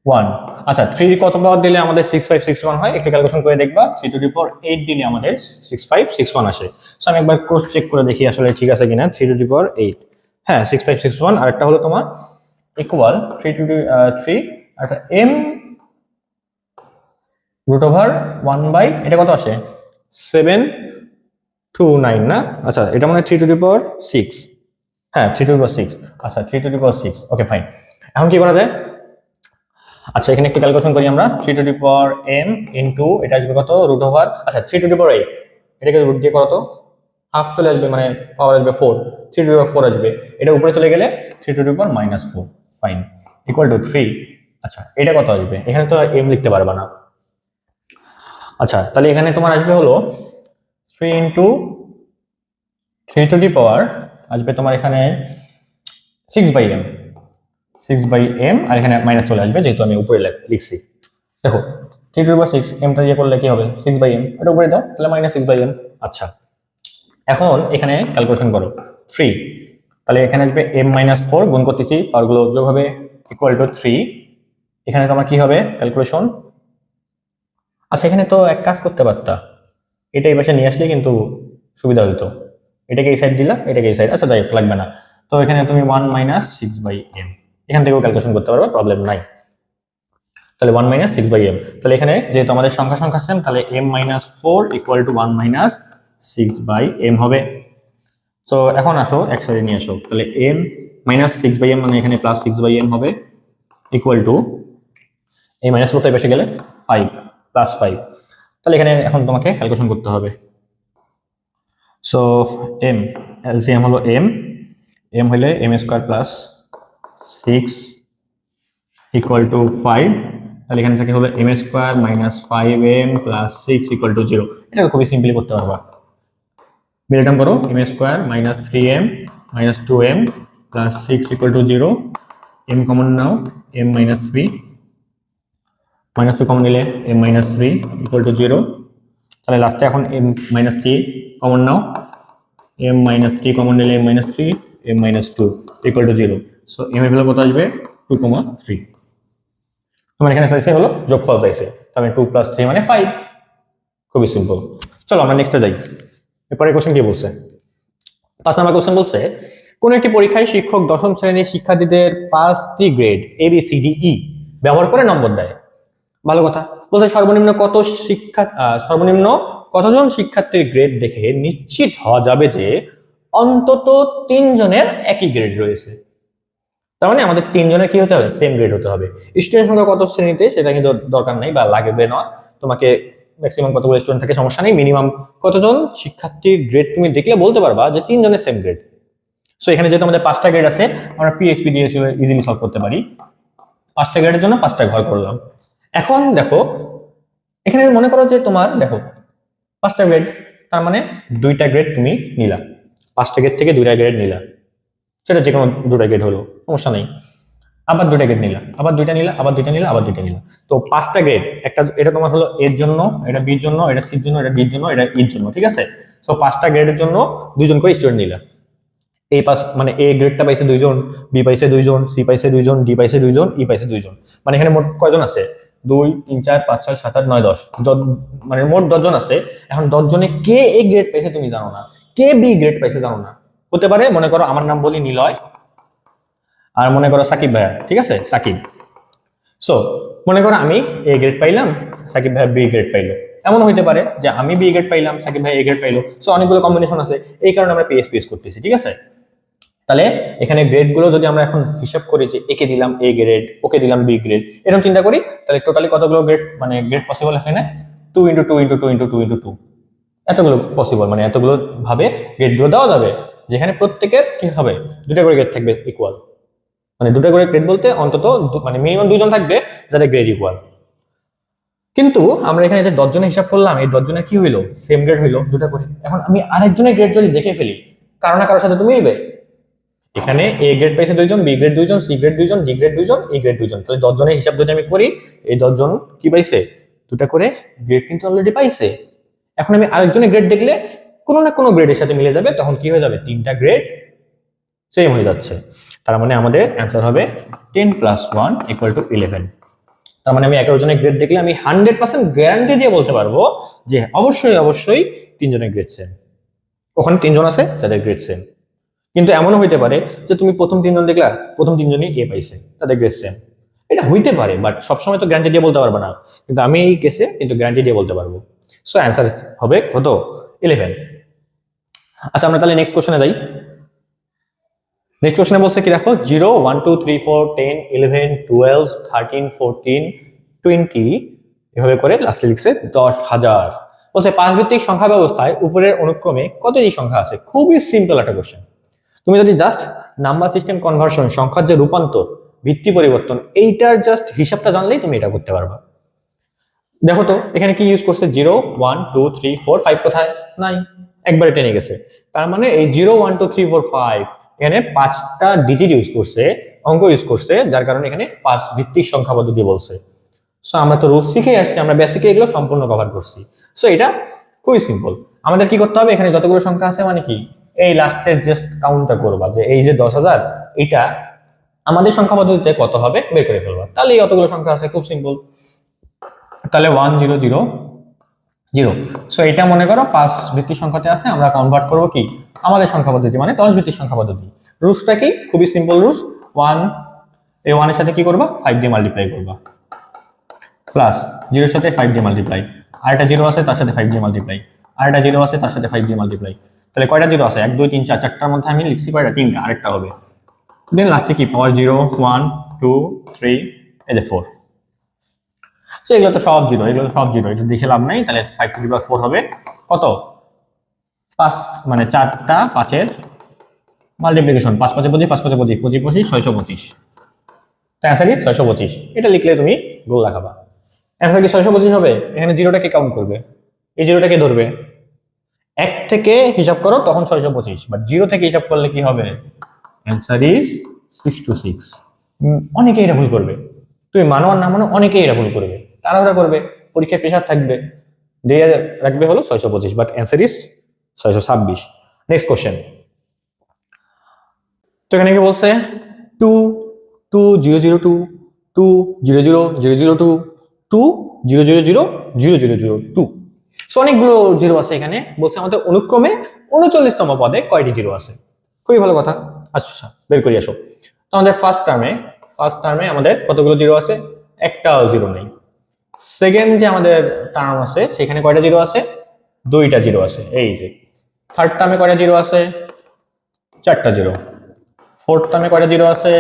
1। আচ্ছা, 3 কত পাওয়ার দিলে আমাদের 6561 হয়, একটু ক্যালকুলেশন করে দেখবা। 3 টু দি পাওয়ার 8 দিলে আমাদের 6561 আসে। সো আমি একবার ক্রস চেক করে দেখি আসলে ঠিক আছে কিনা। 3 টু দি পাওয়ার 8, হ্যাঁ 6561। আর একটা হলো তোমার ইকুয়াল 3 টু দি 3, আচ্ছা m রুট ওভার 1 বাই, এটা কত আসে 729 না। আচ্ছা, এটা মানে 3 টু দি পাওয়ার 6, হ্যাঁ 3 টু দি পাওয়ার 6। আচ্ছা 3 to the power 6, okay fine. এখন কি করা যায়, আচ্ছা এখানে একটু ক্যালকুলেশন করি আমরা। 3 to the power m into এটা আসবে কত রুট ওভার, আচ্ছা 3 টু দি পাওয়ার 8, এটাকে রুট দিয়ে করো তো, হাফ চলে আসবে, মানে পাওয়ার আসবে 4, 3 টু দি পাওয়ার 4 আসবে, এটা উপরে চলে গেলে 3 to the power -4, fine, equal to 3। আচ্ছা এটা কত আসবে, এখানে তো m লিখতে পারবা না। আচ্ছা তাহলে এখানে তোমার আসবে হলো 3 ইনটু 3 টু দি পাওয়ার আসবে তোমার এখানে 6/m, 6/m, আর এখানে মাইনাস চলে আসবে যেহেতু আমি উপরে লিখছি। দেখো 3 টু দি পাওয়ার 6, এমটা দিয়ে করলে কি হবে 6/m, এটা উপরে দাও তাহলে -6/m। আচ্ছা এখন এখানে ক্যালকুলেশন করো 3, তাহলে এখানে আসবে m-4, গুণ করতেছি পাওয়ারগুলো যোগ হবে, ইকুয়াল টু 3। এখানে তোমার কি হবে ক্যালকুলেশন, আচ্ছা এখানে তো এক কাজ করতে পারতা, এটা এই পাশে নিয়ে আসলে কিন্তু সুবিধা হতো, এটাকে এই সাইড দিলা, এটাকে এই সাইড, আচ্ছা যাই হোক লাগবে না। তো এখানে তুমি 1 - 6/m এখান থেকেও ক্যালকুলেশন করতে পারবে, প্রবলেম নাই। তাহলে 1 - 6/m, তাহলে এখানে যেহেতু আমাদের সংখ্যা সেম, তাহলে m-4 ইকুয়াল টু 1 - 6/m হবে। তো এখন আসো এক সাইডে নিয়ে আসো, তাহলে m-6/m মানে এখানে +6/m হবে, ইকুয়াল টু এই মাইনাস করতে পাশে গেলে 5 +5। তাহলে এখানে এখন তোমাকে ক্যালকুলেশন করতে হবে। সো m এলসিএম হলো m হলে m² প্লাস 6 ইকুয়াল টু 5, তাহলে এখানে থেকে হলো m² - 5m plus 6 equal to 0। এটা খুবই সিম্পলি করতে পারবা, মিডল টার্ম করো, m² - 3m - 2m plus 6 equal to 0, m common now, m - 3, -2 common নিলে m - 3 ইকুয়াল টু 0, তাহলে লাস্টে এখন m - 3 কমন নাও, m - 3 কমন নিলে m - 3, m - 2 equal to 0। So m এর ভ্যালু কত আসবে 2,3। তোমার এখানে চাইছে হলো যোগফল চাইছে, তাহলে 2 + 3 মানে 5, খুবই সিম্পল। চলো আমরা নেক্সটে যাই। এরপরে কোশ্চেন কি বলছে, 5 নাম্বার কোশ্চেন বলছে কোন একটি পরীক্ষায় শিক্ষক দশম শ্রেণীর শিক্ষার্থীদের 5টি গ্রেড ABCDE ব্যবহার করে নম্বর দেয়। ভালো কথা, বলছে সর্বনিম্ন কতজন শিক্ষার্থীর গ্রেড দেখে নিশ্চিত হওয়া যাবে যে অন্তত 3 জনের একই গ্রেড রয়েছে। তার মানে আমাদের 3 জনের কি হতে হবে, সেম গ্রেড হতে হবে। স্টুডেন্ট সংখ্যা কত শ্রেণীতে সেটা কিন্তু দরকার নাই বা লাগবে না, তোমাকে ম্যাক্সিমাম কতগুলো স্টুডেন্ট থাকে সমস্যা নেই, মিনিমাম কতজন শিক্ষার্থীর গ্রেড তুমি দেখলে বলতে পারবা যে 3 জনের সেম গ্রেড। সো এখানে যেহেতু আমাদের 5টা গ্রেড আছে, আমরা PHP দিয়ে ইজিলি সলভ করতে পারি। 5টা গ্রেডের জন্য 5টা ঘর করলাম। এখন দেখো এখানে মনে করো যে তোমার দেখো 5টা গ্রেড, তার মানে 2টা গ্রেড তুমি নিলা, 5টা গ্রেড থেকে 2টা গ্রেড নিলা, সেটা যে কোনো 2টা গ্রেড হলো সমস্যা নেই। আবার 2টা গ্রেড নিলা, আবার 2টা নিলা, আবার 2টা নিলা, আবার 2টা নিলা। তো 5টা গ্রেড, একটা এটা তোমার হলো এর জন্য, এটা বির জন্য, এটা সির জন্য, এটা ডির জন্য, এটা ইর জন্য, ঠিক আছে। তো 5টা গ্রেডের জন্য 2জন করে স্টুডেন্ট নিলা। এই পাস মানে এ গ্রেডটা পাইছে 2জন, বি পাইছে 2জন, সি পাইছে 2জন, ডি পাইছে 2জন, ই পাইছে 2জন, মানে এখানে মোট কয়জন আছে 2 3 4 5 6 7 8 9 10, মানে মোট 10 জন আছে। এখন 10 জনে কে এ গ্রেড পাইছে তুমি জানো না, কে বি গ্রেড পাইছে জানো না। হতে পারে মনে করো আমার নাম বলি নিলয়, আর মনে করো সাকিব ভাইয়া, ঠিক আছে সাকিব। সো মনে করো আমি এ গ্রেড পাইলাম, সাকিব ভাইয়া বি গ্রেড পাইলো। এমন হইতে পারে যে আমি বি গ্রেড পাইলাম, সাকিব ভাই এ গ্রেড পাইলো, সো অনেকগুলো কম্বিনেশন আছে, এই কারণে আমরা পিএস পিএস করতেছি, ঠিক আছে? তাহলে এখানে গ্রেড গুলো যদি আমরা এখন হিসাব করি যে একে দিলাম এ গ্রেড, ওকে দিলাম বি গ্রেড, এরকম চিন্তা করি, তাহলে টোটালি কতগুলো গ্রেড মানে গ্রেড পসিবল এখানে 2 × 2 × 2 × 2 × 2, এতগুলো পসিবল, মানে এতগুলো ভাবে গ্রেড গুলো দেওয়া যাবে, যেখানে প্রত্যেকের কি হবে, দুটো করে গ্রেড থাকবে ইকুয়াল, মানে দুটো করে গ্রেড বলতে অন্তত মানে মিনিমাম দুজন থাকবে যাদের গ্রেড ইকুয়াল। কিন্তু আমরা এখানে যে 10 জনের হিসাব করলাম, এই 10 জনের কি হইলো, সেম গ্রেড হইলো দুটো করে। এখন আমি আরেকজনের গ্রেড যদি দেখে ফেলি, কারো না কারোর সাথে তো মিলবে। এখানে এ গ্রেড পাইছে 2 জন, বি গ্রেড 2 জন, সি গ্রেড 2 জন, ডি গ্রেড 2 জন, ই গ্রেড 2 জন, তাহলে 10 জনের হিসাব যদি আমি করি, এই 10 জন কি পাইছে, দুটো করে গ্রেড কিন্তু অলরেডি পাইছে। এখন আমি আরেকজনের গ্রেড দেখলে কোনো না কোনো গ্রেডের সাথে মিলে যাবে, তখন কি হয়ে যাবে, 3টা গ্রেড সেম হয়ে যাচ্ছে। তার মানে আমাদের অ্যান্সার হবে 10 + 1 = 11। তার মানে আমি 11 জনের গ্রেড দেখলে আমি 100% গ্যারান্টি দিয়ে বলতে পারবো যে অবশ্যই অবশ্যই 3 জনের গ্রেড সেম। ওখানে 3 জন আছে যাদের গ্রেড সেম। কিন্তু এমনও হইতে পারে যে তুমি প্রথম 3 জন দেখলা, প্রথম 3 জনই এ পাইছে, তাদের গ্রেড সেম। এটা হইতে পারে, বাট সবসময় তো গ্যারান্টি দিয়ে বলতে পারবো না, কিন্তু আমি এই কেসে কিন্তু গ্যারান্টি দিয়ে বলতে পারবো। সো অ্যান্সার হবে কত, 11। আচ্ছা আমরা তাহলে নেক্সট কোশ্চেনে যাই। নেক্সট কোশ্চেনে বলছে কি দেখো, 0 1 2 3 4 10 11 12 13 14 20 এভাবে করে লাস্টে লিখছে 10,000। বলছে 5 ভিত্তিক সংখ্যা ব্যবস্থায় উপরের অনুক্রমে কতটি সংখ্যা আছে। খুবই সিম্পল একটা কোশ্চেন। তুমি যদি জাস্ট নাম্বার সিস্টেম কনভার্সন, সংখ্যার যে রূপান্তর, ভিত্তি পরিবর্তন, এইটার জাস্ট হিসাবটা জানলেই তুমি এটা করতে পারবা। দেখো তো এখানে কি ইউজ করছে, 0 1 2 3 4 5 কোথায় নাই, একবারে টেনে গেছে। তার মানে এই 0 1 2 3 4 5 এখানে 5টা ডিজিট ইউজ করছে, অঙ্ক ইউজ করছে, যার কারণে এখানে 5 ভিত্তিক সংখ্যা পদ্ধতি বলছে। সো আমরা তো রুলস শিখে আসছি, আমরা বেসিকে এগুলো সম্পূর্ণ কভার করছি। সো এটা খুবই সিম্পল। আমাদের কি করতে হবে, এখানে যতগুলো সংখ্যা আছে মানে কি, এই লাস্টের জাস্ট কাউন্টটা করবা, যে এই যে 10,000 এটা আমাদের সংখ্যা পদ্ধতিতে কত হবে বের করে ফেলবা, তাহলে এই অতগুলো সংখ্যা আছে, খুব সিম্পল। তাহলে 1 0 0 0। সো এটা মনে করো 5 ভিত্তিক সংখ্যাতে আছে, আমরা কনভার্ট করব কি আমাদের সংখ্যা পদ্ধতি, মানে 10 ভিত্তিক সংখ্যা পদ্ধতি। রুলসটা কি, খুবই সিম্পল রুলস। 1 এই 1 এর সাথে কি করবা, 5 দিয়ে মাল্টিপ্লাই করবা, প্লাস 0 এর সাথে 5 দিয়ে মাল্টিপ্লাই, আরেকটা 0 আছে তার সাথে 5 দিয়ে মাল্টিপ্লাই, আরেকটা 0 আছে তার সাথে 5 দিয়ে মাল্টিপ্লাই। তাহলে কয়টা 0 আছে, 1 2 3 4, চারটার মধ্যে আমি লিখছি কয়টা, 3টা, আরেকটা হবে। দেন লাস্টে কি পাওয়ার 0 1 2 3 এই যে 4। তো এগুলো তো সব 0, এগুলো সব 0, এটা দেখে লাভ নাই। তাহলে 5 টু দি পাওয়ার 4 হবে কত, 5, মানে 4টা 5-এর মাল্টিপ্লিকেশন, 5 5 25 5 5 25 25 25 625। তো অ্যান্সার ইজ 625। এটা লিখলে তুমি গোল লাগাবা। অ্যান্সার কি 625 হবে? এখানে জিরোটাকে কাউন্ট করবে, এই জিরোটাকে ধরবে, 1 থেকে হিসাব করো তখন 625, বাট 0 থেকে হিসাব করলে কি হবে, অ্যান্সার ইজ 626। অনেকেই এটা ভুল করবে, তুমি মানো আর না মানো অনেকেই এটা ভুল করবে, তাড়াহুড়া করবে, পরীক্ষায় প্রেশার থাকবে, দিয়ে রাখবে হলো 625, but answer is 626। Next question. তো এখানে কি বলছে, 2 2 0 0 2 2 0 0 0 0 2 2 0 0 0 0 0 0 2। সো অনেকগুলো জিরো আছে এখানে। বলছে আমাদের অনুক্রমে 39তম পদে কয়টি জিরো আছে। খুবই ভালো কথা। আচ্ছা বের করি আসো। তো আমাদের ফার্স্ট টার্মে আমাদের কতগুলো জিরো আছে, একটাও জিরো নেই। সেকেন্ড যে আমাদের টার্ম আছে সেখানে কয়টা জিরো আছে, 2টা জিরো আছে, এই যে। থার্ড টার্মে কয়টা জিরো আছে, 4টা জিরো। ফোর্থ টার্মে কয়টা জিরো আছে,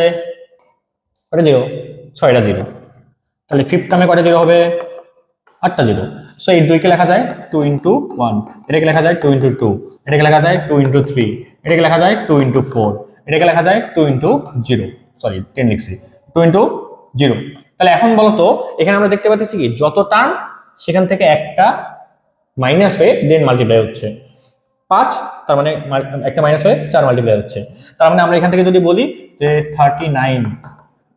কয়টা জিরো, 6টা জিরো। তাহলে ফিফথ টার্মে কয়টা জিরো হবে, 8টা জিরো। সো এই 2 কে লেখা যায় 2 × 1, এটাকে লেখা যায় 2 × 2, এটাকে লেখা যায় 2 × 3, এটাকে লেখা যায় 2 × 4, এটাকে লেখা যায় 2 × 0, সরি 10 লিখছি, 2 × 0। তাহলে এখন বলো তো এখানে আমরা দেখতে পাচ্ছি কি যত টার্ম সেখান থেকে একটা মাইনাস হয়ে দেন মাল্টিপ্লাই হচ্ছে 5, তার মানে একটা মাইনাস হয়ে 4 মাল্টিপ্লাই হচ্ছে। তার মানে আমরা এখান থেকে যদি বলি যে 39,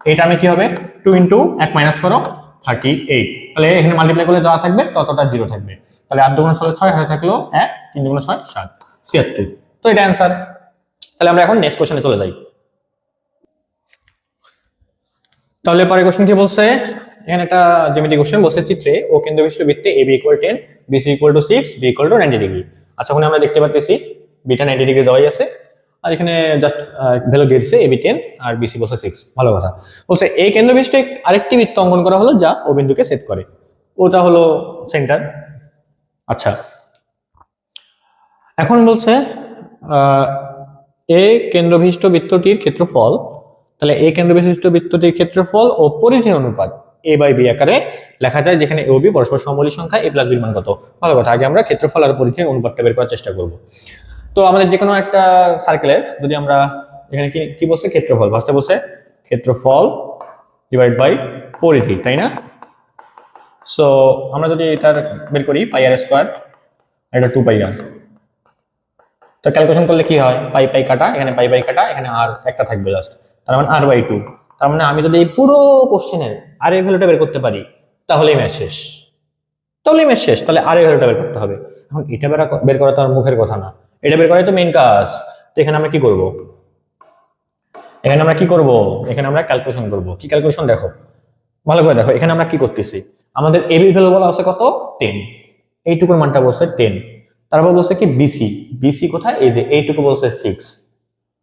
এই টার্মে কি হবে, 2 × 1 মাইনাস করো 38। তাহলে এখানে মাল্টিপ্লাই করলে যা থাকবে ততটা জিরো থাকবে। তাহলে 8 2 6 6 হয়ে থাকলো 1, 3 2 6 7, 76। তো এটা অ্যান্সার। তাহলে আমরা এখন নেক্সট কোশ্চেনে চলে যাই। তাহলে পরের কোশ্চেন কি বলছে, এখানে একটা জ্যামিতিক কোশ্চেন বলছে, চিত্রে ও কেন্দ্রবিশিষ্ট বৃত্তে AB = 10, BC = 6, B = 90 ডিগ্রি। আচ্ছা ওখানে আমরা দেখতে পাচ্ছি বিটা 90 ডিগ্রি দেওয়াই আছে, আর এখানে জাস্ট ভ্যালু দিয়ে দিচ্ছে AB 10 আর BC বলছে 6। ভালো কথা। বলছে এই কেন্দ্রবিশিষ্ট আরেকটি বৃত্ত অঙ্কন করা হলো যা ও বিন্দুকে ছেদ করে, ওটা হলো সেন্টার। আচ্ছা, এখন বলছে এ কেন্দ্রবিশিষ্ট বৃত্তটির ক্ষেত্রফল, তাহলে এ কেন্দ্রবিশিষ্ট বৃত্তটির ক্ষেত্রফল ও পরিধি অনুপাত এ বাই বি আকারে লেখা যায়, যেখানে এ ও বি পরস্পর সমমৌলিক সংখ্যা, এ প্লাস বির মান কত। ভালো কথা, আগে আমরা ক্ষেত্রফল আর পরিধির অনুপাতটা বের করার চেষ্টা করব। তো আমাদের যে কোনো একটা সার্কেলের যদি আমরা এখানে কি কি বলছে, ক্ষেত্রফল, ফার্স্টে বলছে ক্ষেত্রফল ডিভাইড বাই পরিধি, তাই না? সো আমরা যদি এটার বের করি পাই আর স্কয়ার, এটা 2 পাই আর, তো ক্যালকুলেশন করলে কি হয়, পাই পাই কাটা, এখানে পাই পাই কাটা, এখানে আর একটা থাকবে জাস্ট, তার মানে আর বাই 2। তার মানে আমি যদি এই পুরো কোশ্চেনের আর এর ভ্যালুটা বের করতে পারি তাহলেই ম্যাথ শেষ, তাহলে আর এর ভ্যালুটা বের করতে হবে। এখন এটা বের করা তো আর মুখের কথা না, এটা বের করাই তো মেইন কাজ। তো এখানে আমরা কি করব, এখানে আমরা ক্যালকুলেশন করব। কি ক্যালকুলেশন দেখো, ভালো করে দেখো, এখানে আমরা কি করতেছি, আমাদের এবি ভ্যালু বলা আছে কত, 10, এইটুকুর মানটা বলছে 10। তারপর বলছে কি বিসি, বিসি কোথায়, এই যে এইটুকু বলছে 6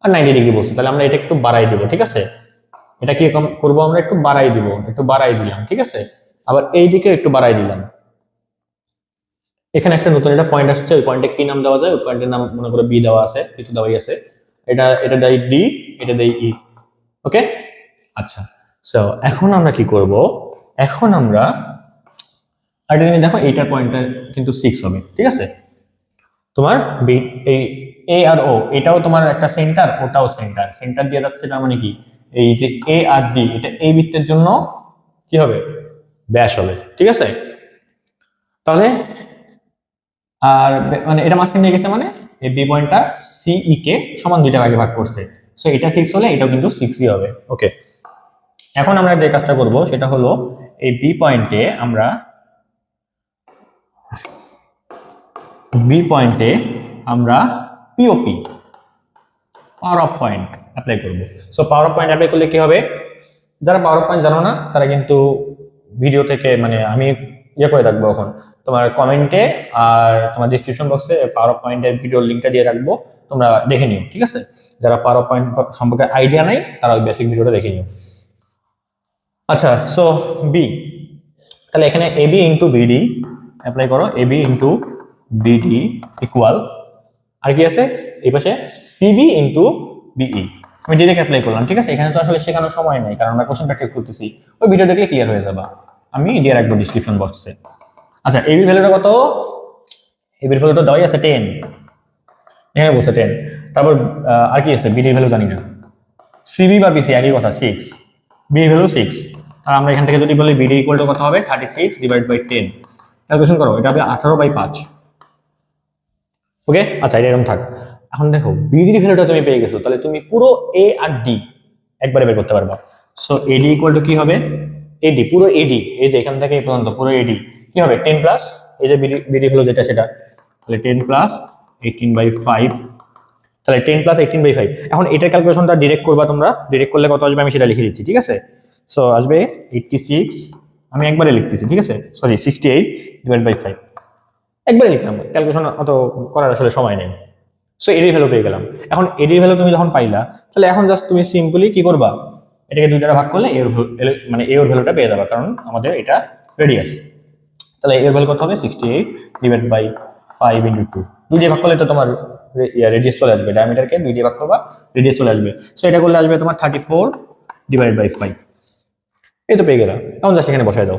আর 90 ডিগ্রি বলছে, তাহলে আমরা এটা একটু বাড়াই দিব, ঠিক আছে? এটা কি করব, আমরা একটু বাড়াই দিব, একটু বাড়াই দিলাম, ঠিক আছে? আবার এই দিকে একটু বাড়াই দিলাম। এখানে একটা নতুন একটা পয়েন্ট আসছে, ওই পয়েন্টে কি নাম দেওয়া যায়, ওই পয়েন্টের নাম মনে করো বি দেওয়া আছে, বি তো দেওয়াই আছে, এটা দেই ডি, এটা দেই ই, ওকে? আচ্ছা, সো এখন আমরা কি করব, এখন আমরা আর দেখো এইটার পয়েন্টটা কিন্তু 6 হবে, ঠিক আছে? তোমার বি এই এ আর ও এটাও তোমার একটা সেন্টার, ওটাও সেন্টার, সেন্টার দিয়ে যাচ্ছে, তার মানে কি এই যে এ আর ডি এটা এই বৃত্তের জন্য কি হবে, ব্যাস হবে, ঠিক আছে? তাহলে আর মানে এটা মাঝখানে নিয়ে গেছে, মানে এই বি পয়েন্টটা সিই কে সমান দুইটা ভাগে ভাগ করছে, সো এটা 6 হলে এটাও কিন্তু 6ই হবে, ওকে? এখন আমরা যে কাজটা করব সেটা হলো এই বি পয়েন্টে আমরা POP, power of point apply করব। So power of point apply করলে কি হবে, যারা পাওয়ার অফ পয়েন্ট জানো না তারা কিন্তু ভিডিও থেকে, মানে আমি ইয়ে করে রাখবো এখন তোমার কমেন্টে আর তোমার ডিসক্রিপশন বক্সে পাওয়ার অফ পয়েন্টের ভিডিওর লিঙ্কটা দিয়ে রাখবো, তোমরা দেখে নিও, ঠিক আছে? যারা পাওয়ার অফ পয়েন্ট সম্পর্কে আইডিয়া নাই তারা ওই বেসিক ভিডিওটা দেখে নিও। আচ্ছা, সো বি, তাহলে এখানে এবি ইন্টু বিডি অ্যাপ্লাই করো, এবি ইন্টু বিডি ইকুয়াল, আর কি আছে এই পাশে সিবি ইন্টু বিই, আমি ডিরেক্ট অ্যাপ্লাই করলাম, ঠিক আছে? এখানে তো আসলে শেখানোর সময় নেই, কারণ আমরা কোশ্চেন প্র্যাকটিস করতেছি, ওই ভিডিও দেখলে ক্লিয়ার হয়ে যাবে, আমি দিয়ে রাখবো ডিসক্রিপশন বক্সে। আচ্ছা, এবি ভ্যালুটা কত, এবির ভ্যালুটা দেওয়াই আছে 10, এখানে বলছে 10, তারপর আর কি আছে, বিডির ভ্যালু জানি না, সিবি বা বিসি একই কথা 6, বির ভ্যালু 6, আর আমরা এখান থেকে যদি বলি বিডি ইকুয়াল টু কত হবে, 36 ডিভাইড বাই 10, ক্যালকুলেশন করো, এটা হবে 18/5, ওকে? আচ্ছা, এটা এরকম থাক। এখন দেখো বিডির ভ্যালুটা তুমি পেয়ে গেছো, তাহলে তুমি পুরো এ আর ডি একবারে বের করতে পারবা। সো এডি ইকুয়াল টু কি হবে, এডি পুরো এডি, এই যে এখান থেকে এই পর্যন্ত পুরো এডি কি হবে, 10 প্লাস এই যে বিডি ভ্যালু যেটা সেটা, তাহলে 10 প্লাস 18/5, তাহলে 10 প্লাস 18/5। এখন এটার ক্যালকুলেশনটা ডিরেক্ট করবা তোমরা, ডিরেক্ট করলে কত আসবে আমি সেটা লিখে দিচ্ছি, ঠিক আছে? সো আসবে 86, আমি একবারে লিখতেছি, ঠিক আছে? সরি 68 ডিভাইড বাই 5, একবারে লিখলাম, ক্যালকুলেশন অত করার আসলে সময় নেই। সো এডি ভ্যালু পেয়ে গেলাম। এখন এডি ভ্যালু তুমি যখন পাইলা, তাহলে এখন জাস্ট তুমি সিম্পলি কি করবা, এটাকে দুই দ্বারা ভাগ করলে এর মানে এর ভ্যালুটা পেয়ে যাবে, কারণ আমাদের এটা রেডিয়াস। তাহলে এর ভ্যালু কত হবে, 68 ডিভাইড বাই 5 ইনটু 2, দুই দিয়ে ভাগ করলে তো তোমার রেডিয়াস চলে আসবে, ডায়ামিটারকে দুই দিয়ে ভাগ করবা, রেডিয়াস চলে আসবে। সো এটা করলে আসবে তোমার 34 ডিভাইড বাই 5, এই তো পেয়ে গেলাম। এখন জাস্ট এখানে বসায় দাও,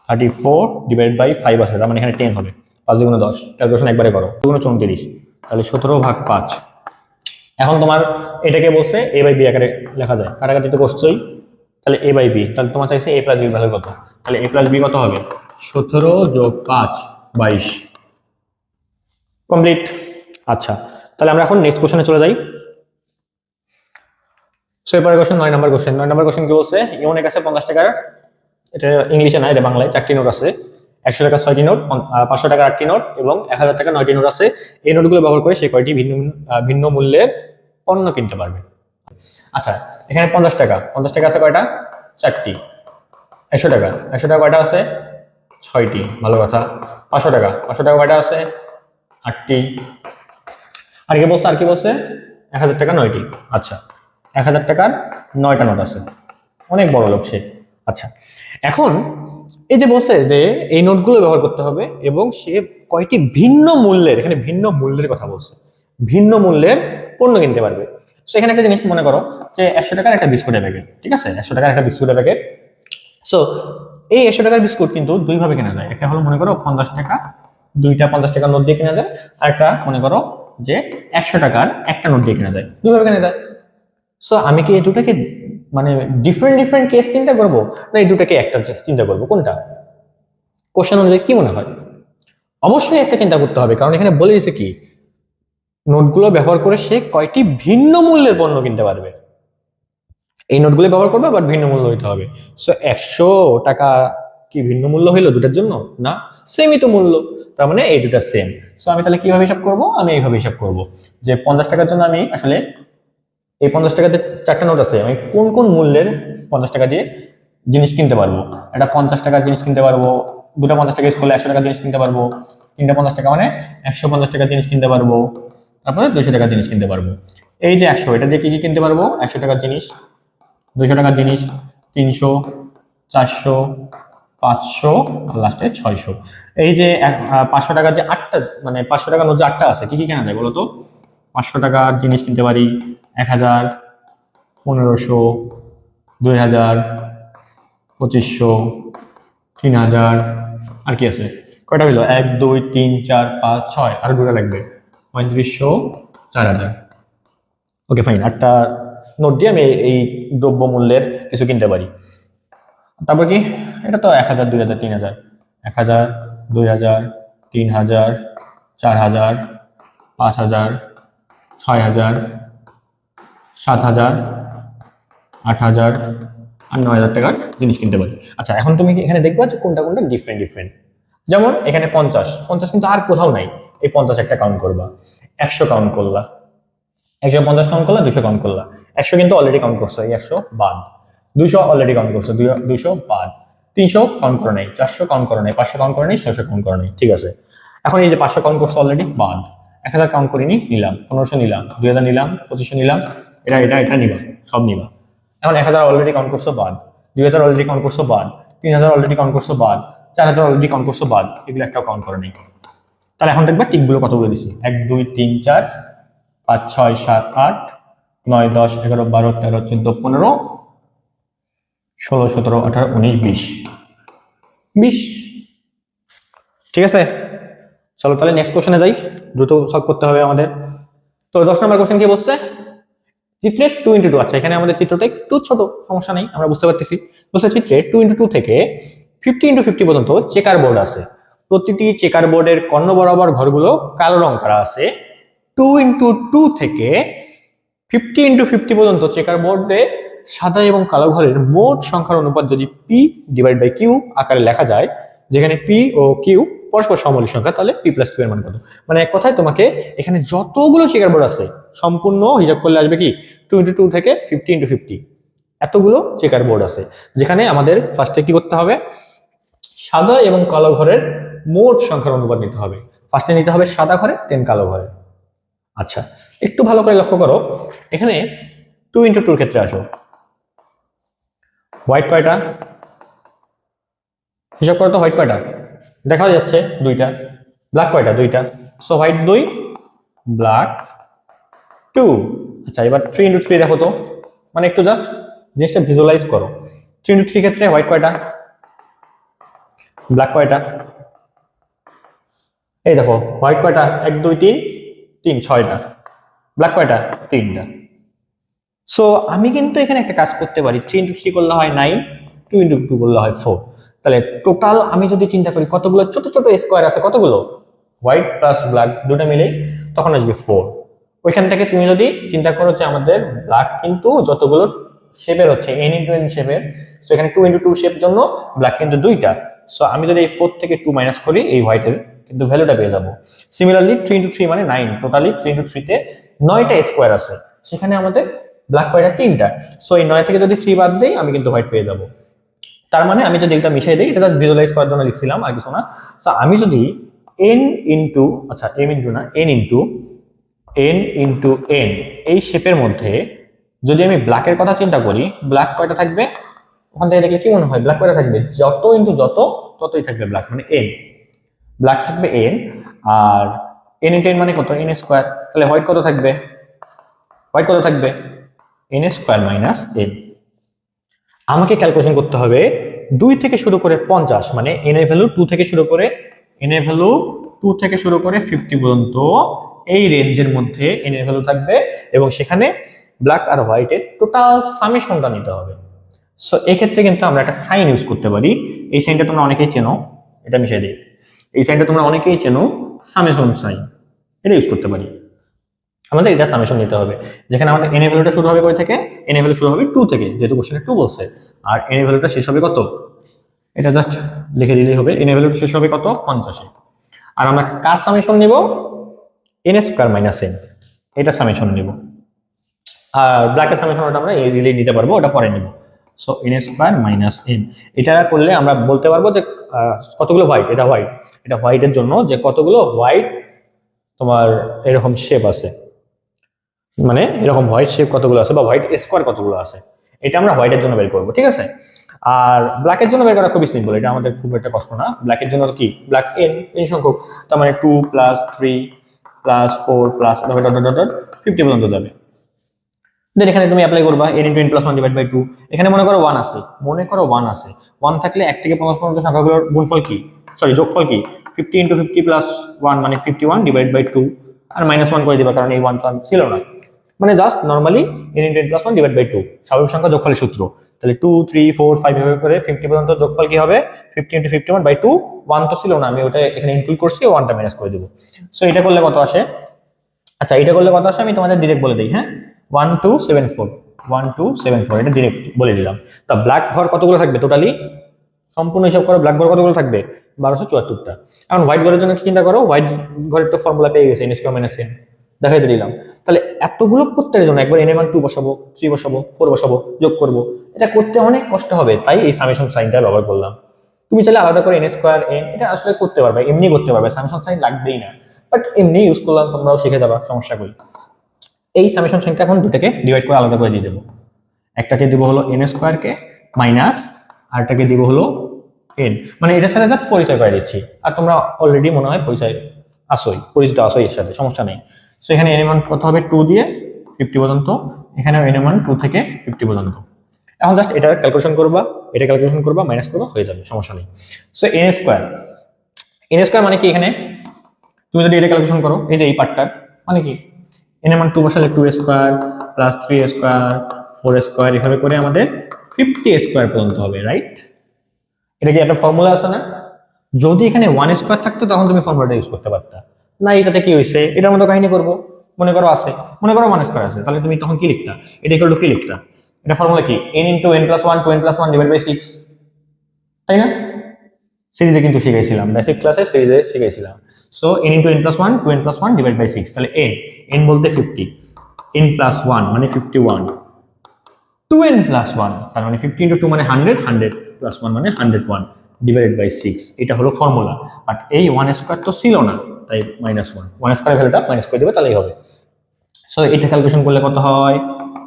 34 ডিভাইড বাই 5 আছে, তার মানে এখানে 10 হবে, 5 দুগুণ 10, ক্যালকুলেশন একবারে করো, 2 গুণ 34, তাহলে 17/5। এখন তোমার এটাকে বলছে এ বাই বি আকারে লেখা যায়, কাটাকাটি তো করছোই, তাহলে এ বাই বি, তাহলে তোমার চাইছে এ প্লাস বি ভ্যালু কত, তাহলে এ প্লাস বি কত হবে, 17 যোগ 5 22, কমপ্লিট। আচ্ছা, তাহলে আমরা এখন নেক্সট কোশ্চেনে চলে যাই। সো এরপরে কোশ্চেন 9 নম্বর কোশ্চেন। 9 নম্বর কোশ্চেন কি বলছে, ইমনের কাছে 50 টাকার, এটা ইংলিশে না এটা বাংলায়, 4টি নোট আছে, 100 টাকা 6টি নোট, 500 টাকা 8টি নোট এবং 1000 টাকা 9টি নোট আছে। এই নোটগুলো ব্যবহার করে সে কয়টি ভিন্ন মূল্যের পণ্য কিনতে পারবে। আচ্ছা, এখানে 50 টাকা আছে কয়টা, 4টি। 100 টাকা কয়টা আছে, 6টি, ভালো কথা। 500 টাকা কয়টা আছে, 8টি। আর কি বলছে 1000 টাকা 9টি। আচ্ছা, 1000 টাকার 9টা নোট আছে, অনেক বড় লোক সে। আচ্ছা, এখন এই যে বলছে যে এই নোটগুলো ব্যবহার করতে হবে এবং সে কয়টি ভিন্ন মূল্যের, এখানে ভিন্ন মূল্যের কথা বলছে, ভিন্ন মূল্যের পণ্য কিনতে পারবে। সো এখানে একটা জিনিস মনে করো যে 100 টাকার একটা বিস্কুটের প্যাকেট, ঠিক আছে, 100 টাকার একটা বিস্কুটের প্যাকেট। সো এই 100 টাকার বিস্কুট কিন্তু দুই ভাবে কেনা যায়। একটা হলো মনে করো 50 টাকা, দুইটা 50 টাকার নোট দিয়ে কেনা যায়, আর একটা মনে করো যে 100 টাকার একটা নোট দিয়ে কেনা যায়, দুইভাবে কেনা যায়। সো আমি কি এই দুটাকে মানে ডিফারেন্ট ডিফারেন্ট কেস চিন্তা করবো, না এই দুটাকে একটা চিন্তা করবো, কোনটা? কোশ্চেন অনুযায়ী কি মনে হয়? অবশ্যই একটা চিন্তা করতে হবে, কারণ এখানে বলে দিয়েছে কি নোটগুলো ব্যবহার করে সে কয়টি ভিন্ন মূল্যের পণ্য কিনতে পারবে। এই নোটগুলো ব্যবহার করবে বাট ভিন্ন মূল্য হইতে হবে। সো 100 টাকা কি ভিন্ন মূল্য হইলো দুটার জন্য? না, সেমই তো মূল্য, তার মানে এই দুটা সেম। সো আমি তাহলে কিভাবে হিসাব করব? আমি এইভাবে হিসাব করব যে 50 টাকার জন্য আমি আসলে এই 50 টাকা যে চারটা নোট আছে আমি কোন কোন মূল্যের 50 টাকা দিয়ে জিনিস কিনতে পারবো। একটা 50 টাকার জিনিস কিনতে পারবো, দুটা 50 টাকা ইউজ করলে 100 টাকার জিনিস কিনতে পারবো, তিনটা 50 টাকা মানে 150 টাকার জিনিস কিনতে পারবো, তারপরে 200 টাকার জিনিস কিনতে পারবো। এই যে 100, এটা দিয়ে কি কি কিনতে পারবো? 100 টাকার জিনিস, 200 টাকার জিনিস, 300, 400, 500 আর লাস্টে 600। এই যে 500 টাকার যে আটটা মানে 500 টাকার নোট যে আটটা আছে কি কি কেনা যায় বলো তো? 500 টাকার জিনিস কিনতে পারি 1000, 1500, 2000, 2500, 3000, আর কি আছে? কয়টা হইলো? 1 2 3 4 5 6, আর দুটো লাগবে 3500, 4000। ওকে ফাইন, আটটা নোট দিয়ে আমি এই দ্রব্য মূল্যের কিছু কিনতে পারি। তারপর কি এটা তো 1000, 2000, 3000, 1000, 2000, 3000, 4000, 5000, 6000, 7000, 8000 আর 9000 টাকার জিনিস কিনতে পারি। আচ্ছা, এখন তুমি কি এখানে দেখবা যে কোনটা কোনটা ডিফারেন্ট ডিফারেন্ট। যেমন এখানে 50 কিন্তু আর কোথাও নাই, এই 50 একটা কাউন্ট করবা, 100 কাউন্ট করলা, 150 কাউন্ট করলা, 200 কাউন্ট করলা, 100 কিন্তু অলরেডি কাউন্ট করছো, এই 100 বাদ, 200 অলরেডি কাউন্ট করছো, 200 বাদ, 300 কাউন্ট করো নাই, 400 কাউন্ট করো নাই, 500 কাউন্ট করো নাই, 600 কাউন্ট করো নাই, ঠিক আছে। এখন এই যে 500 কাউন্ট করছো অলরেডি বাদ, 1000 কাউন্ট করিনি নিলাম, 1500 নিলাম, 2000 নিলাম, 2500 নিলাম, এটা এটা এটা নিবা, সব নিবা। এখন 1000 অলরেডি কাউন্ট করছো বাদ, 2000 অলরেডি কাউন্ট করছো বাদ, 3000 অলরেডি কাউন্ট করছো বাদ, 4000 অলরেডি কাউন্ট করছো বাদ, এগুলো একটাও কাউন্ট করো নাই। তাহলে এখন দেখবা টিকগুলো কতগুলো দিছি, 1 2 3 4 5 6 7 8 9 10 11 12 13 14 15 16 17 18 19 20 20। ঠিক আছে, চলো তাহলে নেক্সট কোশ্চেনে যাই, দ্রুত সলভ করতে হবে আমাদের। তো 10 নম্বর কোশ্চেন কি বলছে? চিত্রে 2 × 2, আচ্ছা এখানে আমাদের চিত্রটা একটু ছোট, সমস্যা নেই, আমরা বুঝতে পারতেছি। বলছে চিত্রে 2 × 2 থেকে 50 × 50 পর্যন্ত চেকার বোর্ড আছে, প্রতিটি চেকার বোর্ডের কর্ণ বরাবর ঘরগুলো কালো রং করা আছে। 2 × 2 থেকে 50 × 50 পর্যন্ত চেকার বোর্ডে সাদা এবং কালো ঘরের মোট সংখ্যার অনুপাত যদি P/Q আকারে লেখা যায়, যেখানে P ও Q পরস্পর সমমৌলিক সংখ্যা, তাহলে P+Q এর মান কত? মানে এক কথায় তোমাকে এখানে যতগুলো চেকার বোর্ড আছে সম্পূর্ণ হিসাব করলে আসবে কি 2 × 2 থেকে 50 × 50, এতগুলো চেকার বোর্ড আছে, যেখানে আমাদের ফার্স্টে কি করতে হবে? সাদা এবং কালো ঘরের মোট সংখ্যার অনুপাত নিতে হবে। ফার্স্টে নিতে হবে সাদা ঘরে, দেন কালো ঘরে। আচ্ছা, একটু ভালো করে লক্ষ্য করো, এখানে 2 × 2 এর ক্ষেত্রে আসো, হোয়াইট কয়টা? হিসাব করো তো, হোয়াইট কয়টা দেখা যাচ্ছে? দুইটা। ব্ল্যাক কয়টা? দুইটা। So white 2, black 2। আচ্ছা, এবার 3 × 3 দেখো তো, মানে একটু জাস্ট জিনিসটা ভিজুয়ালাইজ করো। 3 × 3 ক্ষেত্রে হোয়াইট কয়টা, ব্ল্যাক কয়টা? এই দেখো হোয়াইট কয়টা, 1 2 3 3, 6টা। ব্ল্যাক কয়টা? 3টা। সো আমি কিন্তু এখানে একটা কাজ করতে পারি, 3 × 3 করলে হয় 9, 2 × 2 করলে হয় 4। তাহলে টোটাল আমি যদি চিন্তা করি কতগুলো ছোট ছোট স্কোয়ার আছে, কতগুলো? হোয়াইট প্লাস ব্ল্যাক দুটো মিলে তখন আসবে 4। ওইখান থেকে তুমি যদি চিন্তা করো যে আমাদের ব্ল্যাক কিন্তু যতগুলো শেপের হচ্ছে n × n শেপের, সো এখানে 2 × 2 শেপ জন্য ব্ল্যাক কিন্তু দুইটা। সো আমি যদি এই 4 থেকে 2 মাইনাস করি, এই হোয়াইটের কিন্তু ভ্যালুটা পেয়ে যাবো। সিমিলারলি 3 × 3 মানে 9, টোটালি 3 × 3 তে 9টা স্কোয়ার আছে, সেখানে আমাদের ব্ল্যাক কয়টা? 3টা। সো এই 9 থেকে যদি 3 বাদ দেই আমি কিন্তু হোয়াইট পেয়ে যাবো। তার মানে আমি যদি এটা মিশিয়ে দিই, এটা জাস্ট ভিজুয়ালাইজ করার জন্য লিখছিলাম, আর কিছু না। তো আমি যদি n ইনটু আচ্ছা m ইনটু না n ইনটু n এই শেপের মধ্যে যদি আমি ব্ল্যাকের কথা চিন্তা করি, ব্ল্যাক কয়টা থাকবে? ওখান থেকে দেখলে কি মনে হয় ব্ল্যাক কয়টা থাকবে, যত ইনটু যত ততই থাকবে ব্ল্যাক, মানে এন, ব্ল্যাক থাকবে এন, আর এন ইনটু এন মানে কত, এন স্কোয়ার। তাহলে হোয়াইট কত থাকবে, হোয়াইট কত থাকবে, এন স্কোয়ার মাইনাস এন। আমাকে ক্যালকুলেশন করতে হবে 2 থেকে শুরু করে 50, মানে এন এর ভ্যালু 2 থেকে শুরু করে, এন এর ভ্যালু 2 থেকে শুরু করে 50 পর্যন্ত এই রেঞ্জের মধ্যে এন এর ভ্যালু থাকবে, এবং সেখানে ব্ল্যাক আর হোয়াইটের টোটাল সামেশনটা নিতে হবে। সো এক্ষেত্রে কিন্তু আমরা একটা সাইন ইউজ করতে পারি, এই সাইনটা তোমরা অনেকেই চেনো, এটা মিশিয়ে দিই, এই সাইনটা তোমরা অনেকেই চেনো, সামেশন সাইন, এটা ইউজ করতে পারি। আমাদের এটা সামেশন নিতে হবে, যেখানে আমাদের এন এর ভ্যালুটা শুরু হবে কই থেকে, এন এর ভ্যালু শুরু হবে 2 থেকে, যেহেতু কোশ্চেনে 2 বলছে, আর এন এর ভ্যালুটা শেষ হবে কত, এটা জাস্ট লিখে দিলেই হবে, এন এর ভ্যালুটা শেষ হবে কত, 50 এ। আর আমরা কার সামেশন নিব, এন স্কয়ার মাইনাস এন, এটা সামেশন নিব। আর ব্ল্যাকের সামেশনটা আমরা ইজিলি নিতে পারবো, ওটা পরে নিব। So N square minus N, এটা করলে আমরা বলতে পারবো যে কতগুলো হোয়াইট, এটা হোয়াইট, এটা হোয়াইটের জন্য যে কতগুলো হোয়াইট তোমার এরকম শেপ আছে, মানে এরকম হোয়াইট শেপ কতগুলো আছে বা হোয়াইট স্কোয়ার কতগুলো আছে, এটা আমরা হোয়াইটের জন্য বের করবো, ঠিক আছে। আর ব্ল্যাকের জন্য বের করা খুবই সিম্পল, এটা আমাদের খুব একটা কষ্ট না। ব্ল্যাকের জন্য কি, ব্ল্যাক এন, এন সংখ্যক, তার মানে 2 প্লাস 3 প্লাস 4 প্লাস 50 পর্যন্ত যাবে। দেন এখানে তুমি অ্যাপ্লাই করবা n into n plus 1 divide by 2, এখানে মনে করো 1 আছে, মনে করো 1 আছে, 1 থাকলে 1 থেকে 50 পর্যন্ত সংখ্যাগুলোর গুণফল কি, সরি যোগফল কি, 50 ইনটু 50 প্লাস 1 মানে 51 ডিভাইড বাই 2, আর মাইনাস 1 করে দিবা কারণ এই 1 তো ছিল না, মানে just normally n into n plus 1 divide by 2 স্বাভাবিক সংখ্যা যোগফলের সূত্র। তাহলে 2 3 4 5 এভাবে করে 50 পর্যন্ত যোগফল কি হবে, 50 ইনটু 51 বাই 2, 1 তো ছিল না, আমি ওটা এখানে ইনক্লুড করছি, 1টা মাইনাস করে দেব। সো এটা করলে কত আসে, আচ্ছা এটা করলে কত আসে আমি তোমাদের ডিরেক্ট বলে দিই, হ্যাঁ 1274, 1274, এটা ডিরেক্ট বলে দিলাম। তা ব্ল্যাক ঘর কতগুলো থাকবে টোটালি, সম্পূর্ণ হিসাব করো ব্ল্যাক ঘর কতগুলো থাকবে, 1274টা। এখন হোয়াইট ঘরের জন্য কি চিন্তা করো, হোয়াইট ঘরের তো ফর্মুলা পেয়ে গেছে, n স্কয়ার মাইনাস n, দেখাই দিলাম। তাহলে এতগুলো প্রত্যেকের জন্য একবার n এর মান 2 বসাবো, 3 বসাবো, 4 বসাবো, যোগ করব, এটা করতে অনেক কষ্ট হবে, তাই এই সামেশন সাইনটা ব্যবহার করলাম। তুমি চাইলে আলাদা করে n স্কয়ার n এটা আসলে করতে পারবে, এমনি করতে পারবে, সামেশন সাইন লাগবেই না, বাট এমনি ইউজ করলাম, তোমরাও শিখে যাবা, সমস্যা কই। এই সামেশন সাইনটা এখন দুটাকে ডিভাইড করে আলাদা করে দিয়ে দেবো, একটাকে দিব হলো n স্কয়ার কে মাইনাস, আরটাকে দিব হলো n, মানে এটার সাথে জাস্ট পরিচয় করে দিচ্ছি, আর তোমরা অলরেডি মনে হয় পরিচয় পরিচিত আসোই এর সাথে, সমস্যা নেই। সো এখানে n এর মান কত হবে 2 দিয়ে 50 পর্যন্ত, এখানে n এর মান 2 থেকে 50 পর্যন্ত। এখন জাস্ট এটা ক্যালকুলেশন করবা, এটা ক্যালকুলেশন করবা, মাইনাস করবা, হয়ে যাবে, সমস্যা নেই। সো n স্কয়ার মানে কি, এখানে তুমি যদি এটা ক্যালকুলেশন করো, এই যে এই পার্টটার মানে কি, n এর মান 2 বসালে 2 স্কয়ার প্লাস 3 স্কয়ার 4 স্কয়ার, এভাবে করে আমাদের 50 স্কয়ার পর্যন্ত হবে, রাইট। এটা কি একটা ফর্মুলা আছে না, যদি এখানে 1 স্কয়ার থাকতো তখন তুমি ফর্মুলাটা ইউজ করতে পারতা না, এটাতে কি হইছে, এটার মতো কাহিনী করব, মনে করো আছে, মনে করো 1 স্কয়ার আছে, তাহলে তুমি তখন কি লিখতা, এটা ইকুয়াল টু কি লিখতা, এটা ফর্মুলা কি, n into n plus 1 2n plus 1 divide by 6, তাই না, সিরিজে কিন্তু শিখাইছিলাম, বেসিক ক্লাসে সিরিজে শিখাইছিলাম। So n into n plus 1 2n plus 1 divide by 6, তাহলে n বলতে 50, n প্লাস 1 মানে 51, 2n প্লাস 1 তার মানে 50 ইনটু 2 মানে 100, 100 প্লাস 1 মানে 101 ডিভাইডেড বাই 6, এটা হলো ফর্মুলা। বাট এই 1 স্কয়ার তো ছিল না, তাই মাইনাস 1 স্কয়ার ভ্যালুটা মাইনাস করে দেবে, তাহলেই হবে। সো এটা ক্যালকুলেশন করলে কত হয়,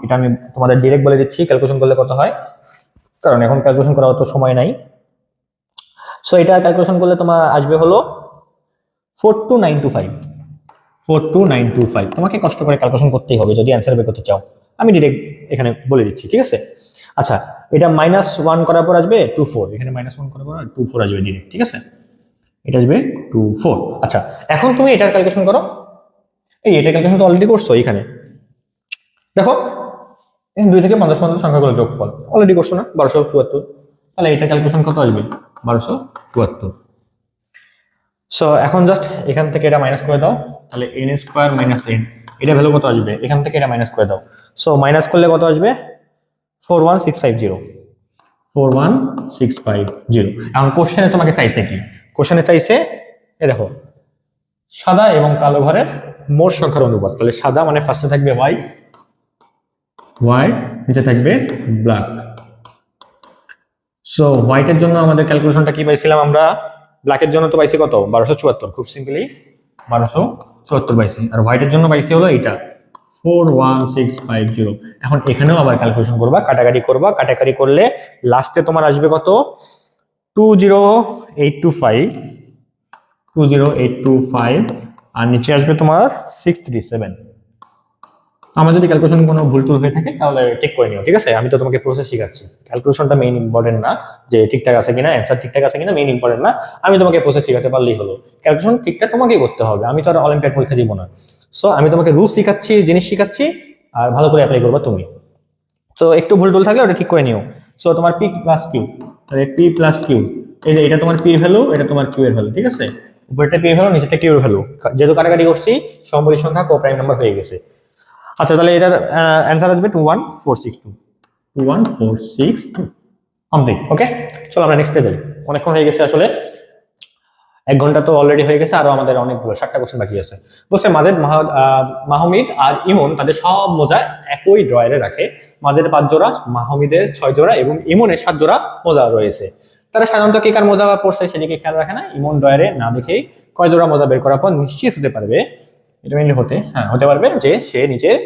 এটা আমি তোমাদের ডাইরেক্ট বলে দিচ্ছি ক্যালকুলেশন করলে কত হয়, কারণ এখন ক্যালকুলেশন করার অত সময় নাই। সো এটা ক্যালকুলেশন করলে তোমার আসবে হলো 42925, 42925, তোমাকে কষ্ট করে ক্যালকুলেশন করতেই হবে যদি অ্যান্সার বের করতে চাও, আমি ডাইরেক্ট এখানে বলে দিচ্ছি, ঠিক আছে। আচ্ছা এটা মাইনাস 1 করার পর আসবে 24, এখানে মাইনাস 1 করার পর 24 আসবে ডাইরেক্ট, ঠিক আছে, এটা আসবে 24। আচ্ছা এখন তুমি এটার ক্যালকুলেশন করো, এই এটা ক্যালকুলেশন তো অলরেডি করছো, এখানে দেখো 2 থেকে 50 পর্যন্ত সংখ্যাগুলো যোগফল অলরেডি করছো না, 1274, তাহলে এটা ক্যালকুলেশন কত আসবে 1274। সো এখন জাস্ট এখান থেকে এটা মাইনাস করে দাও, তাহলে n স্কয়ার মাইনাস n, এটা ভ্যালু কত আসবে, এখান থেকে এটা মাইনাস করে দাও। সো মাইনাস করলে কত আসবে 41650, 41650। এখন কোশ্চেনে তোমাকে চাইছে কি, কোশ্চেনে চাইছে এ দেখো সাদা এবং কালো ঘরের মোট সংখ্যার অনুপাত, তাহলে সাদা মানে ফার্স্টে থাকবে হোয়াইট, নিচে থাকবে ব্ল্যাক। সো হোয়াইটের জন্য আমাদের ক্যালকুলেশনটা কি পাইছিলাম আমরা, ব্ল্যাকের জন্য তো পাইছি কত 1274, খুব সিম্পলি 1274 পাইছি, আর হোয়াইটের জন্য পাইছি হলো এটা 41650। এখন এখানেও আবার ক্যালকুলেশন করবা, কাটাকাটি করলে লাস্টে তোমার আসবে কত, 20825, 20825, আর নিচে আসবে তোমার 637। আমার যদি ক্যালকুলেশন কোনো ভুল টুল হয়ে থাকে তাহলে ঠিক করে নিও, ঠিক আছে? আমি তো তোমাকে প্রসেস শিখাচ্ছি, ক্যালকুলেশনটা মেইন ইম্পর্টেন্ট না, যে ঠিকঠাক আছে কিনা, অ্যান্সার ঠিকঠাক আছে কিনা মেইন ইম্পর্টেন্ট না, আমি তোমাকে প্রসেস শিখাতে পারলেই হলো। ক্যালকুলেশন ঠিকঠাক তোমাকেই করতে হবে, আমি তো আর অলিম্পিয়াড পরীক্ষা দিব না। সো আমি তোমাকে রুল শিখাচ্ছি, জিনিস শিখাচ্ছি, আর ভালো করে অ্যাপ্লাই করবা তুমি। তো একটু ভুল টুল থাকলে ওটা ঠিক করে নিও। সো তোমার পি প্লাস কিউ, তাহলে পি প্লাস কিউ, এই যে এটা তোমার পি ভ্যালু, এটা তোমার কিউ এর ভ্যালু, ঠিক আছে? উপরেরটা পি ভ্যালু, নিচেরটা কিউ এর ভ্যালু, যেহেতু কাটাকাটি করছি সমপরি সংখ্যা কো প্রাইম নাম্বার হয়ে গেছে। আচ্ছা, তাহলে এটার অ্যান্সার আসবে 21462, 21462 কমপ্লিট। ওকে, চলো আমরা নেক্সটে যাই, অনেকক্ষণ হয়ে গেছে আসলে, 1 ঘন্টা তো অলরেডি হয়ে গেছে, আরো আমাদের অনেকগুলো 7টা কোশ্চেন বাকি আছে। বলছে মাজেদ, মাহমিদ আর ইমন তাদের সব মোজা একই ড্রয়ারে রাখে। মাজেদের 5 জোড়া, মাহমিদের 6 জোড়া এবং ইমনের 7 জোড়া মোজা রয়েছে। তারা সাধারণত কে কার মোজা পড়ছে সেদিকে খেয়াল রাখে না। ইমন ড্রয়ারে না দেখেই কয় জোড়া মোজা বের করার পর নিশ্চিত হতে পারবে, এটা মেনলি হতে পারবে যে সে নিজের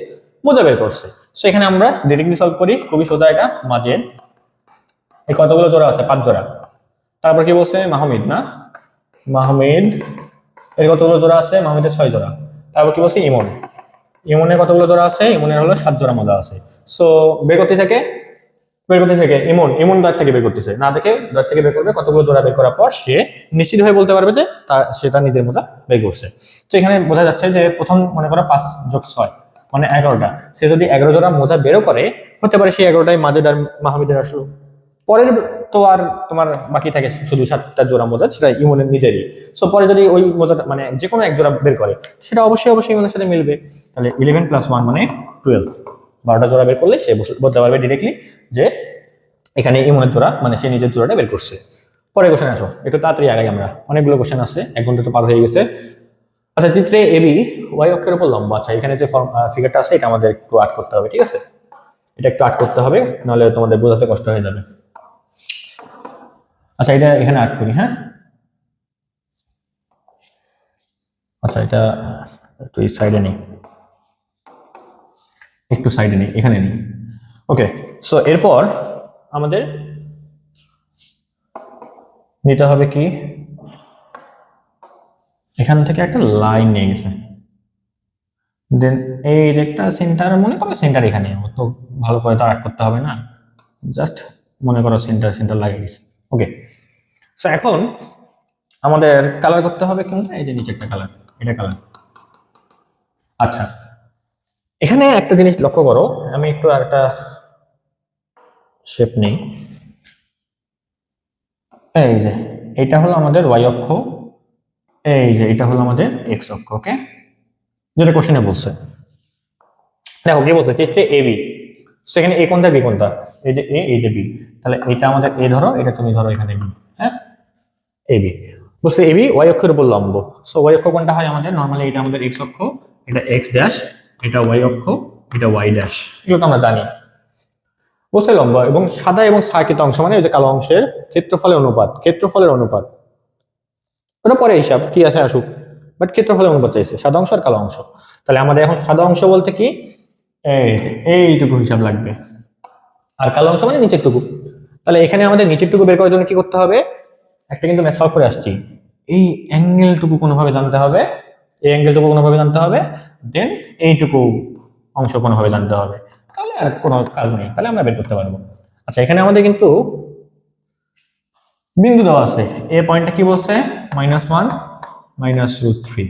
মোজা বের করছে। সেখানে আমরা ডিরেক্টলি সলভ করি, খুবই সোজা এটা। মাজেদ, এই কতগুলো জোড়া আছে, 5 জোড়া। তারপর কি বলছে, মাহমিদ না, মাহমিদ এর কতগুলো জোড়া আছে, মাহমিদের 6 জোড়া। তারপর কি বলছে, ইমনের কতগুলো জোড়া আছে, ইমনের হলো 7 জোড়া মোজা আছে। সো বের করতে থাকে ইমন দর থেকে বের করতেছে, না দেখে দর থেকে বের করবে, কতগুলো জোড়া বের করার পর সে নিশ্চিত হয়ে বলতে পারবে যে সে তার নিজের মোজা বের করছে। তো এখানে বোঝা যাচ্ছে যে প্রথম মনে করো 5 যোগ 6 মানে 11টা, সে যদি 11 জোড়া মোজা বেরও করে, হতে পারে সেই 11টাই মাজেদ আর মাহমিদের আসলো। পরের তো আর তোমার বাকি থাকে শুধু 7টা জোড়া মোজা, সেটা ইমনের নিজেরই। সো পরে যদি ওই মোজাটা মানে যে কোনো এক জোড়া বের করে, সেটা অবশ্যই ইমনের সাথে মিলবে। তাহলে 11 + 1 মানে 12, 12টা জোড়া বের করলে সে বলতে পারবে ডিরেক্টলি যে এখানে ইমনের জোড়া মানে সে নিজের জোড়াটা বের করছে। পরে কোশ্চেন আসো, একটু তাড়াতাড়ি আগাই আমরা, অনেকগুলো কোশ্চেন আছে, 1 ঘন্টা তো পার হয়ে গেছে। আচ্ছা, চিত্রে এবি ওয়াই অক্ষের উপর লম্ব। আচ্ছা, এখানে যে ফিগারটা আছে এটা আমাদের একটু আর্ট করতে হবে, ঠিক আছে? এটা একটু আর্ট করতে হবে, নাহলে তোমাদের বোঝাতে কষ্ট হয়ে যাবে। আচ্ছা, এটা এখানে আর্ট করি, হ্যাঁ। আচ্ছা, এটা একটু এই সাইডে নেই, এখানে নেই। ওকে, সো এরপর আমাদের নিতে হবে কি, এখান থেকে একটা লাইন নিয়ে গেছে, দেন এই যে একটা সেন্টার, মনে করো সেন্টার এখানে, তো ভালো করে তো আর্ট করতে হবে না, জাস্ট মনে করো সেন্টার লাগিয়ে গেছে। ওকে, সো এখন আমাদের কালার করতে হবে কিন্তু, এই যে নিচে একটা কালার, এটা কালার। আচ্ছা, এখানে একটা জিনিস লক্ষ্য করো, আমি একটু আর একটা শেপ নেই। এই যে এটা হলো আমাদের ওয়াই অক্ষ, এই যে এটা হলো আমাদের এক্স অক্ষ। ওকে, যেটা কোশ্চেনে বলছে, দেখো কি বলছে, চিত্রে এ বি, সেখানে এ কোনটা বি কোনটা, এই যে এ, এই যে বি, তাহলে এটা আমাদের এ ধরো, এটা তুমি ধরো এখানে বি, হ্যাঁ, এ বি। বুঝছো, এ বি ওয়াই অক্ষের উপর লম্ব। সো ওয়াই অক্ষ কোনটা হয় আমাদের, নর্মালি এটা আমাদের এক্স অক্ষ, এটা এক্স ড্যাশ, এটা ওয়াই অক্ষ, এটা ওয়াই ড্যাশ, এগুলো তো আমরা জানি। বলছে লম্ব এবং সাদা এবং ছায়াকৃত অংশ মানে এই যে কালো অংশের ক্ষেত্রফলের অনুপাত, ওটা পরে হিসাব কি আসে আসুক, বাট ক্ষেত্রফলের অনুপাত চাইছে, সাদা অংশ আর কালো অংশ। তাহলে আমাদের এখন সাদা অংশ বলতে কি, এইটুকু হিসাব লাগবে, আর কালো অংশ মানে নিচের টুকু। তাহলে এখানে আমাদের নিচের টুকু বের করার জন্য কি করতে হবে, একটা কিন্তু ম্যাথ সলভ করে আসছি, এই অ্যাঙ্গেলটুকু কোনোভাবে জানতে হবে, দেন এইটুকু অংশ কোনোভাবে জানতে হবে, তাহলে আর কোনো কাজ নেই, তাহলে আমরা বের করতে পারবো। আচ্ছা, এখানে আমাদের কিন্তু বিন্দু দেওয়া আছে, এ পয়েন্টটা কি বলছে, -1 -√3,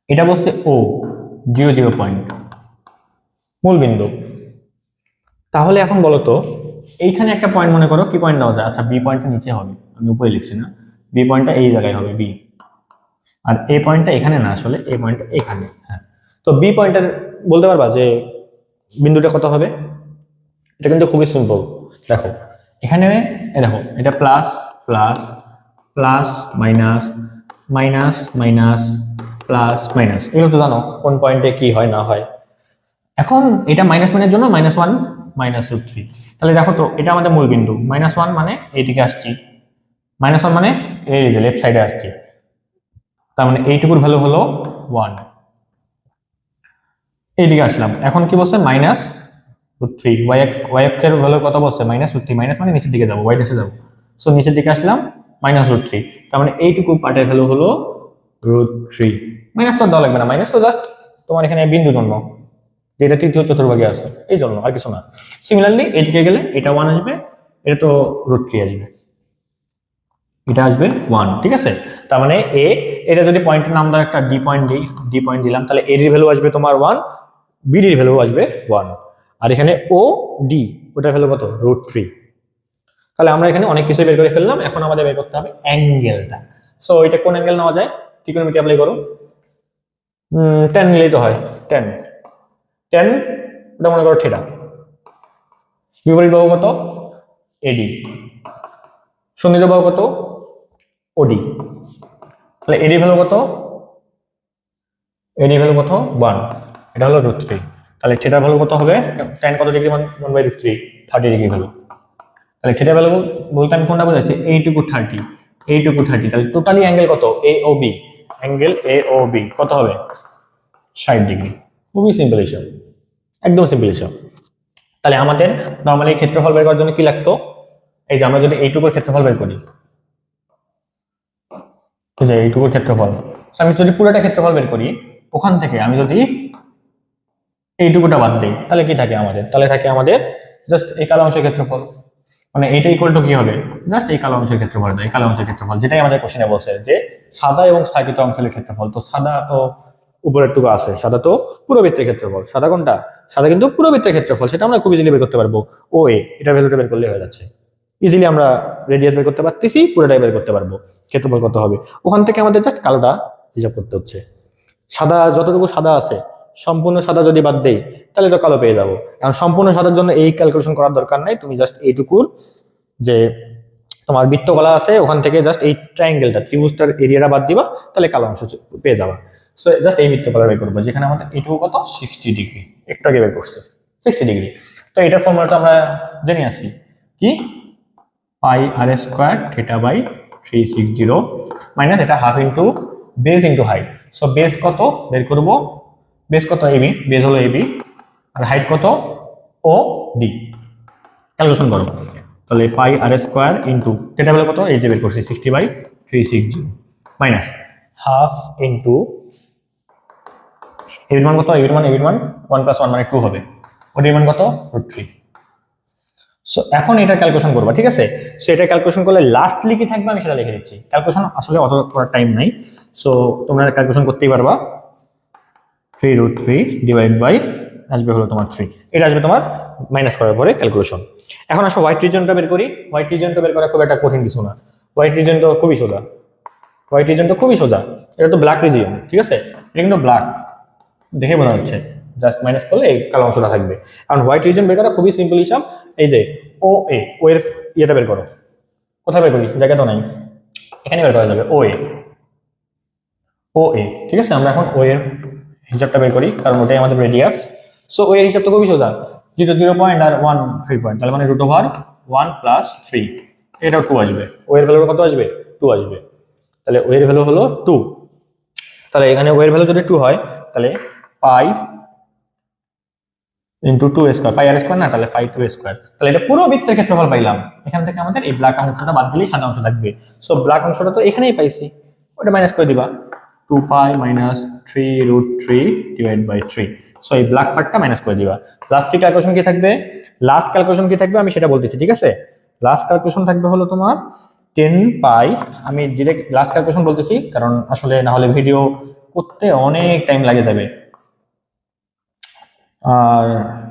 এটা বলছে ও 0 পয়েন্ট, মূল বিন্দু। তাহলে এখন বলো তো, এইখানে একটা পয়েন্ট মনে করো, কি পয়েন্ট নেওয়া যায়, আচ্ছা বি পয়েন্টটা নিচে হবে, আমি উপরে লিখছি না, বি পয়েন্টটা এই জায়গায় হবে বি, আর এ পয়েন্টটা এখানে না, আসলে এ পয়েন্টটা এখানে, হ্যাঁ। তো বি পয়েন্টের বলতে পারবা যে বিন্দুটা কত হবে, এটা কিন্তু খুবই সিম্পল। দেখো এখানে দেখো, এটা plus plus plus minus minus minus plus minus, এগুলো তো জানো কোন পয়েন্টে কি হয় না হয়। এখন এটা মাইনাস মানের জন্য -1 -√3, তাহলে দেখো তো এটা আমাদের মূল বিন্দু, -1 মানে এইদিকে আসছি, -1 মানে এই যে লেফট সাইডে আসছি, তার মানে এইটুকুর ভ্যালু হলো 1। এইদিকে আসলাম, এখন কি বলছে মাইনাস রুট থ্রি, ওয়াই অক্ষের ভ্যালু কত বলছে মাইনাস রুট থ্রি, মাইনাস মানে নিচের দিকে যাবো, ওয়াই ডেসে যাবো। সো নিচের দিকে আসলাম মাইনাস রুট থ্রি, তার মানে এইটুকু পার্টের ভ্যালু হলো রুট থ্রি। মাইনাস তো দেওয়া লাগবে না, মাইনাস তো জাস্ট তোমার এখানে বিন্দু জন্য, যেটা তৃতীয় চতুর্ভাগে আছে এই জন্য, আর কিছু না। সিমিলারলি এদিকে গেলে এটা ওয়ান আসবে, এটা তো রুট থ্রি আসবে, এটা আসবে ওয়ান, ঠিক আছে। তার মানে এ, এটা যদি পয়েন্টের নাম দাও একটা ডি পয়েন্ট দিই, ডি পয়েন্ট দিলাম, তাহলে এর ভ্যালু আসবে তোমার ওয়ান, বিডির ভ্যালু আসবে ওয়ান, আর এখানে ও ডি ওটার ভ্যালু কত রুট থ্রি। তাহলে আমরা এখানে অনেক কিছু বের করে ফেললাম, এখন আমাদের বের করতে হবে অ্যাঙ্গেলটা। সো এটা কোন অ্যাঙ্গেল নেওয়া যায়, ত্রিকোণমিতি অ্যাপ্লাই করো, টেন নিলেই তো হয়, টেন, টেন ওটা মনে করো থিটা, বিপরীত বাহু কত এডি, সন্নিহিত বাহু কত ওডি, তাহলে এডি ভ্যালু কত, এডি ভ্যালু কত ওয়ান, এটা হলো রুট থ্রি। তাহলে থিটার ভ্যালু কত হবে, টেন কত degree, one by root three, 30 degree value. তাহলে থিটার ভ্যালু বলতে আমি কোনটা বোঝাচ্ছি, এইটুকু 30, এইটুকু 30, তাহলে টোটালি অ্যাঙ্গেল কত A O B, angle A O B কত হবে 60 ডিগ্রি। খুবই সিম্পল হিসাব, একদম সিম্পল হিসাব। তাহলে আমাদের নর্মালি ক্ষেত্রফল বের করার জন্য কি লাগতো, এই যে আমরা যদি এইটুকুর ক্ষেত্রফল বের করি, এইটুকুর ক্ষেত্রফল, আমি যদি পুরোটা ক্ষেত্রফল বের করি, ওখান থেকে আমি যদি এইটুকুটা বাদ দিই, তাহলে কি থাকে আমাদের, তাহলে থাকে আমাদের জাস্ট এই কালো অংশের ক্ষেত্রফল, মানে এটা ইকুয়াল টু কি হবে, জাস্ট এই কালো অংশের ক্ষেত্রফল, এই কালো অংশের ক্ষেত্রফল, যেটাই আমাদের কোশ্চেনে বলছে যে সাদা এবং ছায়াকৃত অঞ্চলের ক্ষেত্রফল। তো সাদা তো উপরের টুকু আছে, সাদা তো পুরো বৃত্তের ক্ষেত্রফল, সাদা কোনটা, সাদা কিন্তু পুরো বৃত্তের ক্ষেত্রফল, সেটা আমরা খুব ইজিলি বের করতে পারবো, ও এ এটার ভ্যালুটা বের করলে হয়ে যাচ্ছে, ইজিলি আমরা রেডিয়াস বের করতে পারতেছি, পুরোটাই বের করতে পারবো ক্ষেত্রফল কত হবে। ওখান থেকে আমাদের জাস্ট কালোটা হিসাব করতে হচ্ছে, সাদা যতটুকু সাদা আছে সম্পূর্ণ সাদা যদি বাদ দেই তাহলে তো কালো পেয়ে যাবো, কারণ সম্পূর্ণ সাদার জন্য এই ক্যালকুলেশন করার দরকার নাই, তুমি জাস্ট এইটুকুর যে তোমার বৃত্তকলা আছে ওখান থেকে জাস্ট এই ট্রায়াঙ্গেলটা ত্রিভুজটার এরিয়াটা বাদ দিবা, তাহলে কালো অংশ পেয়ে যাবা। সো জাস্ট এই বৃত্তকলা বের করবো, যেখানে আমাদের এইটুকু কত 60 ডিগ্রি, একটু আগে বের করছে 60 ডিগ্রি। তো এটার ফর্মুলাটা আমরা জেনে আসি কি, পাই আর স্কোয়ার থিটা বাই 360 মাইনাস এটা half into base into height. So base কত বের করবো, বেস কত এবি, বেস হলো এবি, আর হাইট কত ও ডি, ক্যালকুলেশন করো। তাহলে পাই আর স্কোয়ার ইন্টু থিটা ভ্যালু কত, এই যে বের করছি 60/360 মাইনাস হাফ ইন্টু এবির মান কত, এবির মান 1 + 1 মানে 2 হবে, ওটির মান কত রুট থ্রি। সো এখন এটা ক্যালকুলেশন করবা, ঠিক আছে। সো এটা ক্যালকুলেশন করলে লাস্টলি কি থাকবে আমি সেটা লিখে দিচ্ছি, ক্যালকুলেশন আসলে অত করার টাইম নাই, সো তোমরা ক্যালকুলেশন করতেই পারবা, 3√3 ডিভাইড বাই আসবে হলো তোমার 3, এটা আসবে তোমার মাইনাস করার পরে ক্যালকুলেশন। এখন আসো হোয়াইট রিজনটা বের করি, হোয়াইট রিজনটা বের করা খুব একটা কঠিন কিছু না, হোয়াইট রিজন তো খুবই সোজা, হোয়াইট রিজন তো খুবই সোজা, এটা তো ব্ল্যাক রিজন, ঠিক আছে, এটা কিন্তু ব্ল্যাক দেখে বোঝা যাচ্ছে, জাস্ট মাইনাস করলে এই কালো অংশটা থাকবে। কারণ হোয়াইট রিজন বের করা খুবই সিম্পল হিসাব, এই যে ও এ, ও এর ইয়েটা বের করো, কোথায় বের করি জায়গা তো নাই, এখানে বের করা যাবে ও এ, ও এ, ঠিক আছে। আমরা এখন ও এর হিসাবটা বের করি, কারণ ওটাই আমাদের রেডিয়াস। সো ও এর হিসাব তো খুবই সোজা, 0 পয়েন্ট আর 1 3 পয়েন্ট, তাহলে মানে √1 + 3, এটাও 2 আসবে, ও এর ভ্যালু কত আসবে 2 আসবে, তাহলে ও এর ভ্যালু হলো 2। তাহলে এখানে ও এর ভ্যালু যদি 2 হয় তাহলে পাই ইন্টু 2 স্কোয়ার, পাই আর স্কোয়ার না, তাহলে পাই 2 স্কোয়ার, তাহলে এটা পুরো বৃত্তের ক্ষেত্রফল পাইলাম। এখান থেকে আমাদের এই ব্ল্যাক অংশটা বাদ দিলেই সাদা অংশ থাকবে। সো ব্ল্যাক অংশটা তো এখানেই পাইছি, ওটা মাইনাস করে দিবা, 2π - 3√3 ডিভাইড বাই 3। সো এই ব্ল্যাক পার্টটা মাইনাস করে দিবা। লাস্ট ক্যালকুলেশন কি থাকবে, লাস্ট ক্যালকুলেশন কি থাকবে আমি সেটা বলতেছি, ঠিক আছে। লাস্ট ক্যালকুলেশন থাকবে হলো তোমার 10π, আমি ডিরেক্ট লাস্ট ক্যালকুলেশন বলতেছি কারণ আসলে না হলে ভিডিও করতে অনেক টাইম লাগে যাবে, আর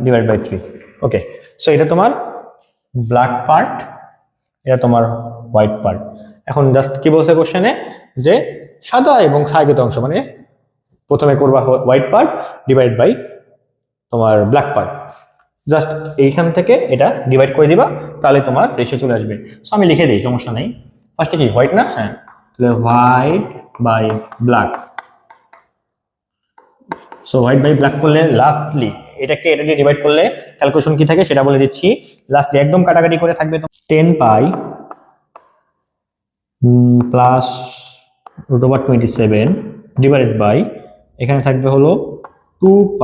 ডিভাইড বাই 3। ওকে, সো এটা তোমার ব্ল্যাক পার্ট, এটা তোমার হোয়াইট পার্ট। এখন জাস্ট কি বলছে কোশ্চেনে, যে সাদা এবং ছায়াকৃত অংশ, মানে প্রথমে করবা হোয়াইট পার্ট ডিভাইড বাই তোমার ব্ল্যাক পার্ট, জাস্ট এইখান থেকে এটা ডিভাইড করে দিবা, তাহলে তোমার রেশিও চলে আসবে। সো আমি লিখে দিই, সমস্যা নেই। ফার্স্টে কি হোয়াইট না, হ্যাঁ, তাহলে white by black. So white by black করলে লাস্টলি এটাকে এটা দিয়ে ডিভাইড করলে ক্যালকুলেশন কি থাকে সেটা বলে দিচ্ছি। লাস্টে একদম কাটাকাটি করে থাকবে 10π প্লাস √27 ডিভাইডেড বাই, এখানে থাকবে হলো 2π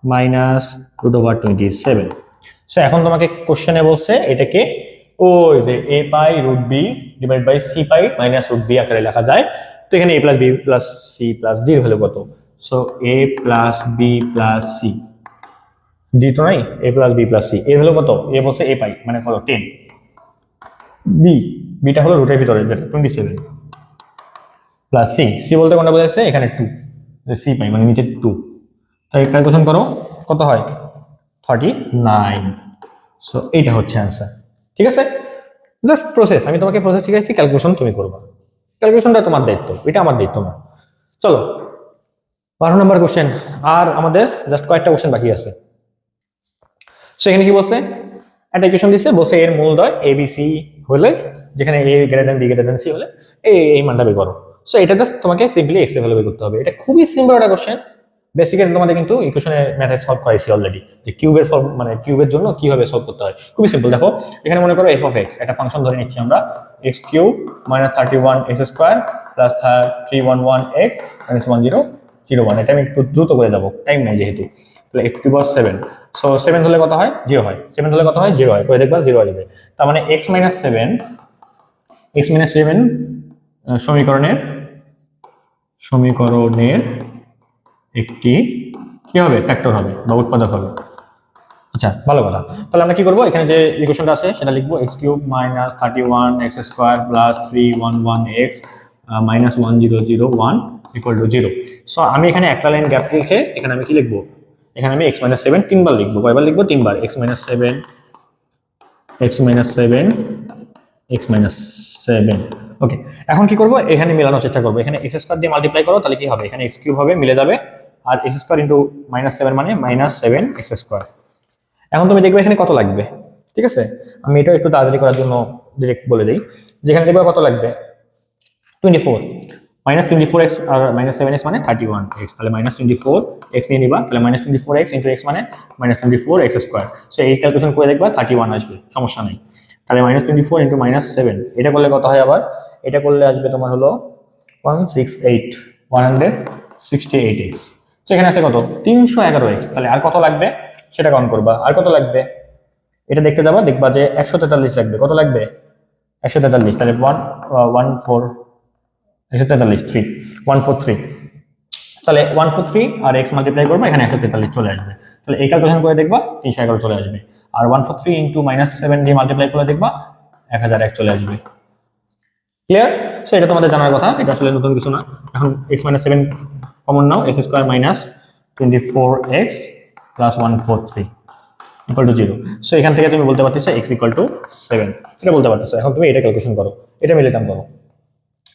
মাইনাস রুট ওভার 27। সো এখন তোমাকে কোশ্চেনে বলছে এটাকে ওই যে a pi root B divide by C pi minus root B আকারে লেখা যায়। তো এখানে a plus B plus C plus D এর ভ্যালু কত? So a plus B plus C, D তো নাই, a plus B plus C এর ভ্যালু কত? a বলছে a পাই মানে কত 10, বি বিটা হলো রুটের ভিতরে যেটা 27 প্লাস সি, সি বলতে কোনটা বোঝাচ্ছে এখানে 2, সি পাই মানে নিচে 2। তাই ক্যালকুলেশন করো কত হয় 39। সো এইটা হচ্ছে অ্যান্সার। ঠিক আছে, জাস্ট প্রসেস, আমি তোমাকে প্রসেস শিখাইছি, ক্যালকুলেশন তুমি করবা, ক্যালকুলেশনটা তোমার দায়িত্ব, এটা আমার দায়িত্ব না। চলো 12 নম্বর কোশ্চেন, আর আমাদের জাস্ট কয়েকটা কোশ্চেন বাকি আছে। সেখানে কি বলছে, একটা ইকুয়েশন দিচ্ছে, বলছে এর মূলদ্বয় এ বি সি হলে, যেখানে A greater than B greater than C হলে এই মানটা বের করো। সো এটা জাস্ট তোমাকে সিম্পলি এক্স এর ভ্যালু বের করতে হবে। এটা খুবই সিম্পল একটা কোশ্চেন, বেসিক্যালি তোমাদের কিন্তু ইকুয়েশনের মেথড সলভ করাইছি অলরেডি, যে কিউবের ফর্ম মানে কিউবের জন্য কিভাবে সলভ করতে হয়। খুবই সিম্পল, দেখো এখানে মনে করো এফ অফ এক্স একটা ফাংশন ধরে নিচ্ছি আমরা, x cube minus 31 x square plus 311 x minus 1001। এটা আমি একটু দ্রুত করে যাবো, টাইম নাই যেহেতু। তাহলে এক্স টু পাওয়ার 7, সো 7 হলে কত হয় 0 হয়, 7 হলে কত হয় 0 হয়, করে দেখবা 0 আসবে। তার মানে এক্স মাইনাস 7 সমীকরণের একটি কি হবে, ফ্যাক্টর হবে বা উৎপাদক হবে। আচ্ছা ভালো কথা, তাহলে আমরা কি করবো, এখানে যে ইকুয়েশনটা আছে সেটা লিখবো, x cube minus 31 x square plus 311 x minus 1001 equal to 0। So আমি এখানে একটা লাইন গ্যাপ রেখে এখানে আমি কি লিখবো, এখানে আমি এক্স মাইনাস 7 তিনবার লিখবো। কয়বার লিখবো? তিনবার। X minus 7 x minus 7 x minus 7। ওকে, এখন কি করবো, এখানে মেলানোর চেষ্টা করবো। এখানে এক্স স্কোয়ার দিয়ে মাল্টিপ্লাই করো, তাহলে কি হবে, এখানে এক্স কিউব হবে, মিলে যাবে, আর এক্স স্কোয়ার ইন্টু মাইনাস 7 মানে মাইনাস 7 এক্স স্কোয়ার। এখন তুমি দেখবে এখানে কত লাগবে। ঠিক আছে, আমি এটা একটু তাড়াতাড়ি করার জন্য ডিরেক্ট বলে দিই, যেখানে দেখবে কত লাগবে 24 মাইনাস 24 এক্স আর মাইনাস 7 এক্স মানে 31 এক্স, তাহলে মাইনাস 24 এক্স নিয়ে নিবা, তাহলে মাইনাস 24 এক্স ইন্টু এক্স মানে মাইনাস 24 এক্স স্কোয়ার। সো এই ক্যালকুলেশন করে দেখবা 31 আসবে, সমস্যা নেই। তাহলে মাইনাস 24 ইন্টু মাইনাস 7, এটা করলে কত হয়, আবার এটা করলে আসবে তোমার হলো 168 এক্স। সেখানে আছে কত 311 এক্স। তাহলে আর কত লাগবে সেটা কাউন্ট করবা, আর কত লাগবে এটা দেখতে যাবা, দেখবা যে 143 লাগবে। কত লাগবে 143, তাহলে 143 তাহলে 143 আর এক্স মাল্টিপ্লাই করবো, এখানে 143 চলে আসবে। তাহলে এই ক্যালকুলেশন করে দেখবা 311 চলে আসবে, আর 143 ইন্টু মাইনাস 7 দিয়ে মাল্টিপ্লাই করে দেখবা 1001 চলে আসবে। ক্লিয়ার? সো এটা তোমাদের জানার কথা, এটা আসলে নতুন কিছু না। এখন x minus 7 common now, x square minus 24 x plus 143 equal to 0। So এখান থেকে তুমি বলতে পারতেছো এক্স ইকুয়াল টু 7, এটা বলতে পারতেছো। এখন তুমি এটা ক্যালকুলেশন করো, এটা মিলিটাম করো,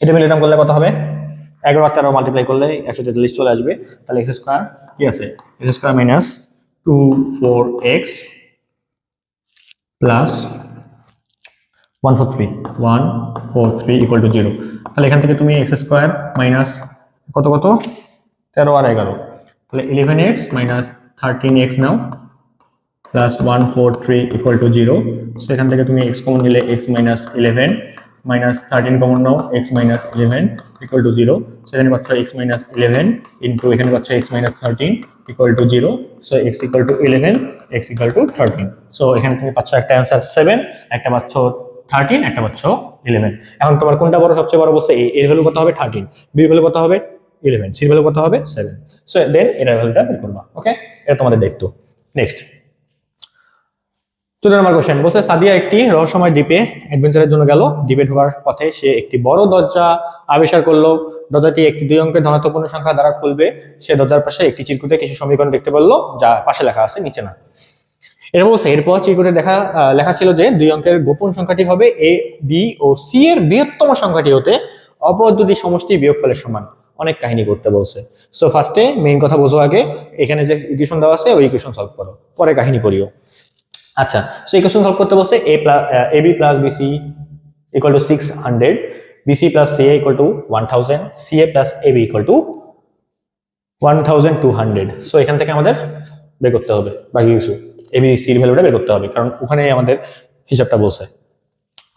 এটা মিলিটাম করলে কত হবে, 11 আর 13 মাল্টিপ্লাই করলে 143 চলে আসবে। তাহলে এক্স স্কোয়ার কি আছে, x square minus 24x plus 143 equal to 0। তাহলে এখান থেকে তুমি এক্স স্কোয়ার মাইনাস কত 13 আর 11, তাহলে 11x minus 13x now plus 143 equal to 0। সেখান থেকে তুমি x কমন নিলে x minus 11 minus 13 common now, x minus 11 equal to 0। সেখানে পাচ্ছ x মাইনাস 11 ইন্টু এখানে পাচ্ছ x minus 13 equal to 0। So x equal two 11, x equal two 13। So এখানে তুমি পাচ্ছ একটা অ্যান্সার 7, একটা পাচ্ছ 13, একটা পাচ্ছ 11। এখন তোমার কোনটা বড়, সবচেয়ে বড় বলছে এর ভ্যালু কত হবে 13, বি ভ্যালু কত হবে 11, সি ভ্যালু কত হবে 7। সো দেন এটার ভ্যালুটা বের করবা। ওকে, এটা তোমাদের দায়িত্ব। নেক্সট 14 নম্বর কোশ্চেন বলছে, সাদিয়া একটি রহস্যময় দ্বীপে অ্যাডভেঞ্চারের জন্য গেল। দ্বীপে ঢোকার পথে সে একটি বড় দরজা আবিষ্কার করলো। দরজাটি একটি 2 অঙ্কের ধনাত্মক পূর্ণ সংখ্যা দ্বারা খুলবে। সে দরজার পাশে একটি চিরকুটে কিছু সমীকরণ দেখতে পেলো, যা পাশে লেখা আছে, নিচে না। এটা বলছে এরপর চিরকুটে লেখা ছিল যে 2 অঙ্কের গোপন সংখ্যাটি হবে এ, বি ও সি এর বৃহত্তম সংখ্যাটি হতে অপর দুটি সমষ্টি বিয়োগফলের সমান। অনেক কাহিনী করতে বলছে। সো ফার্স্টে মেইন কথা বোঝো আগে, এখানে যে ইকুয়েশন দেওয়া আছে ওই ইকুয়েশন সলভ করো, পরে কাহিনী করিও। আচ্ছা, সো ইকুয়েশন সলভ করতে বলছে ab plus BC equal to 600, BC plus CA equal to 1000, CA plus AB equal to 1200। So এখান থেকে আমাদের বের করতে হবে বাকি কিছু, এবি সির ভ্যালুটা বের করতে হবে, কারণ ওখানে আমাদের হিসাবটা বলছে।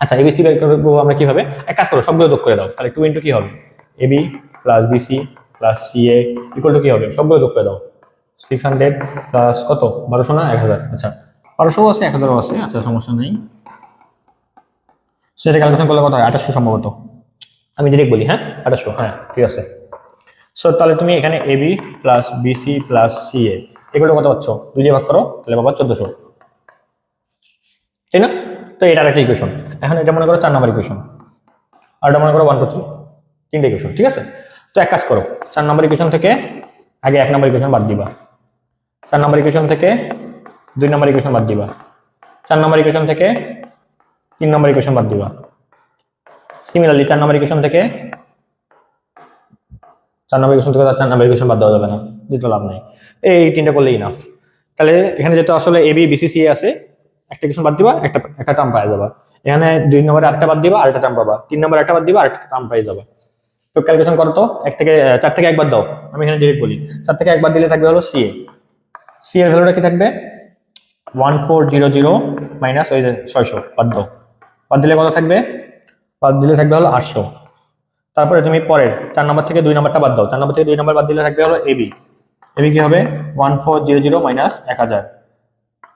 আচ্ছা, এবি সি বের করবো আমরা কিভাবে, এক কাজ করো সবগুলো যোগ করে দাও, তাহলে 2 ইন্টু কি হবে AB plus BC plus CA equal to কি হবে, সবগুলো যোগ করে দাও, 600 প্লাস কত 1200 না 1000, আচ্ছা 1200 আছে 1000 আছে, আচ্ছা সমস্যা নেই। সেটা ক্যালকুলেশন করলে কত হয় 2800 সম্ভবত, আমি ডিরেক্ট বলি, হ্যাঁ 2800, হ্যাঁ ঠিক আছে। সো তাহলে তুমি এখানে AB plus BC plus CA এগুলো কত পাচ্ছ, 2 দিয়ে ভাগ করো তাহলে পাবা 1400, তাই না? তো এটা একটা ইকুয়েশন। এখন এটা মনে করো 4 নাম্বার ইকুয়েশন, আর এটা মনে করো 1 2 3, তিনটে ইকুয়েশন, ঠিক আছে? তো এক কাজ করো, 4 নাম্বার ইকুয়েশন থেকে আগে 1 নাম্বার ইকুয়েশন বাদ দিবা, 4 নাম্বার ইকুয়েশন থেকে 2 নাম্বার ইকুয়েশন বাদ দিবা, 4 নাম্বার ইকুয়েশন থেকে 3 নাম্বার ইকুয়েশন বাদ দিবা। সিমিলারলি 4 নাম্বার ইকুয়েশন থেকে 4 নাম্বার ইকুয়েশন থেকে 4 নাম্বার ইকুয়েশন বাদ দেওয়া যাবে না, দিতে লাভ নাই, এই তিনটা করলে ইনাফ। তাহলে এখানে যেটা আসলে এবি বিসি সি আছে, একটা ইকুয়েশন বাদ দিবা, একটা টার্ম পাওয়া যাবে। এখানে 2 নম্বরে আরেকটা বাদ দিবা, আরেকটা টার্ম পাবা, 3 নম্বরে একটা বাদ দিবা, আরেকটা টার্ম পাই যাবে। তো ক্যালকুলেশন করো তো, 4 থেকে 1 বাদ দাও, আমি এখানে ডিরেক্ট বলি, 4 থেকে 1 বাদ দিলে থাকবে হলো সিএ, সি এর ভ্যালুটা কি থাকবে 1400 মাইনাস ওই যে 600 বাদ দাও, বাদ দিলে কত থাকবে, বাদ দিলে থাকবে হলো 800। তারপরে তুমি পরের 4 নাম্বার থেকে 2 নাম্বারটা বাদ দাও, 4 নাম্বার থেকে 2 নাম্বার বাদ দিলে থাকবে হলো এবি, এবি কি হবে 1400 মাইনাস 1000,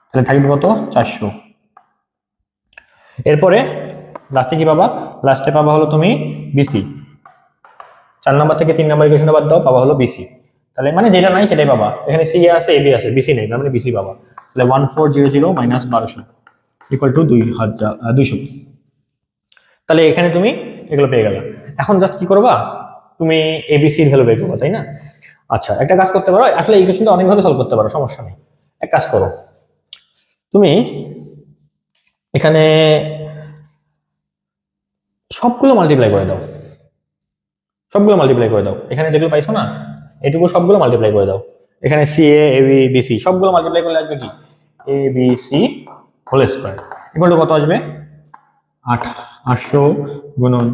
তাহলে থাকবে কত 400। এরপরে লাস্টে কি পাবা, লাস্টে পাবা হলো তুমি বিসি, 4 নাম্বার থেকে 3 নাম্বার ইকুয়েশনটা বাদ দাও, পাবা হলো বিসি। তাহলে মানে যেটা নাই সেটাই পাবা, এখানে সি আছে এবি আছে, বিসি নেই, তার মানে বিসি পাবা। তাহলে 1400 মাইনাস 1200 ইকুয়াল টু 200। তাহলে এখানে তুমি এগুলো পেয়ে গেলে। এখন জাস্ট কি করবা, তুমি এবিসির ভ্যালু বের করবা, তাই না? আচ্ছা একটা কাজ করতে পারো, আসলে এই ইকুয়েশনটা অনেকভাবে সলভ করতে পারো, সমস্যা নেই। এক কাজ করো, তুমি এখানে সবগুলো মাল্টিপ্লাই করে দাও, সবগুলো মাল্টিপ্লাই করে দাও, এখানে যেগুলো পাইছো না এটুকু সবগুলো মাল্টিপ্লাই করে দাও। এখানে সি এ বি বিসি সবগুলো মাল্টিপ্লাই করলে আসবে কি A B C whole square equal to কত আসবে 800 গুণন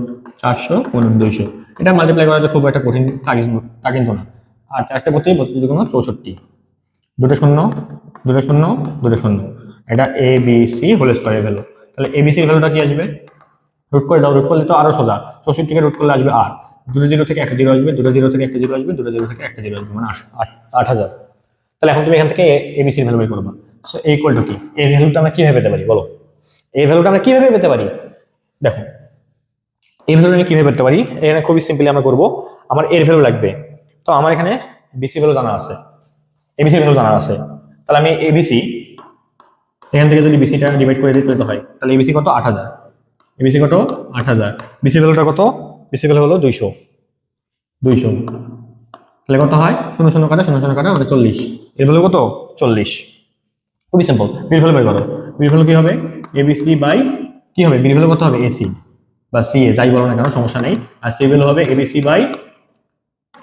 400 গুণন 200। এটা মাল্টিপ্লাই করা খুব একটা কঠিন তা কিন্তু না। আর 4 গুণ 64, দুটো শূন্য দুটো শূন্য দুটো শূন্য, এটা এ বি সি হোল স্কয়ারের ভ্যালু। তাহলে এবিসির ভ্যালুটা কি আসবে, রুট করে দাও, রুট করলে তো আরো সোজা, 64 থেকে রুট করলে আসবে 8, দুটো জিরো থেকে একটা জিরো আসবে, দুটো জিরো থেকে একটা জিরো আসবে, দুটো জিরো থেকে একটা জিরো আসবে, মানে 8000। তাহলে এখন তুমি এখান থেকে এবিসির ভ্যালু বের করবা। সো এই ইকুয়াল টু কি, এই ভ্যালুটা আমরা কিভাবে পেতে পারি বলো, এই ভ্যালুটা আমরা কিভাবে পেতে পারি? দেখো এই ভ্যালুটা আমি কিভাবে পেতে পারি, এখানে খুবই সিম্পলি আমরা করব, আমার এর ভ্যালু লাগবে, তো আমার এখানে বিসি ভ্যালু জানা আছে, এবিসি ভ্যালু জানা আছে, তাহলে আমি এবিসি এখান থেকে যদি বিসিটা ডিভাইড করে দিতে তো হয়, তাহলে এবিসি কত 8000, এবিসি কত 8000, বিসি ভ্যালুটা কত, বিসি ভ্যালু হলো 200, তাহলে কত হয় শূন্য শূন্য কাটা শূন্য শূন্য কাটা মানে 40, এর ভ্যালু কত 40। খুবই সিম্পল, বির ভ্যালু বের করো, বির ভ্যালু কি হবে এবিসি বাই কি হবে, বির ভ্যালু কত হবে এসি বা সি এ যাই বলো না কেন সমস্যা নেই, আর সি ভ্যালু হবে এবিসি বাই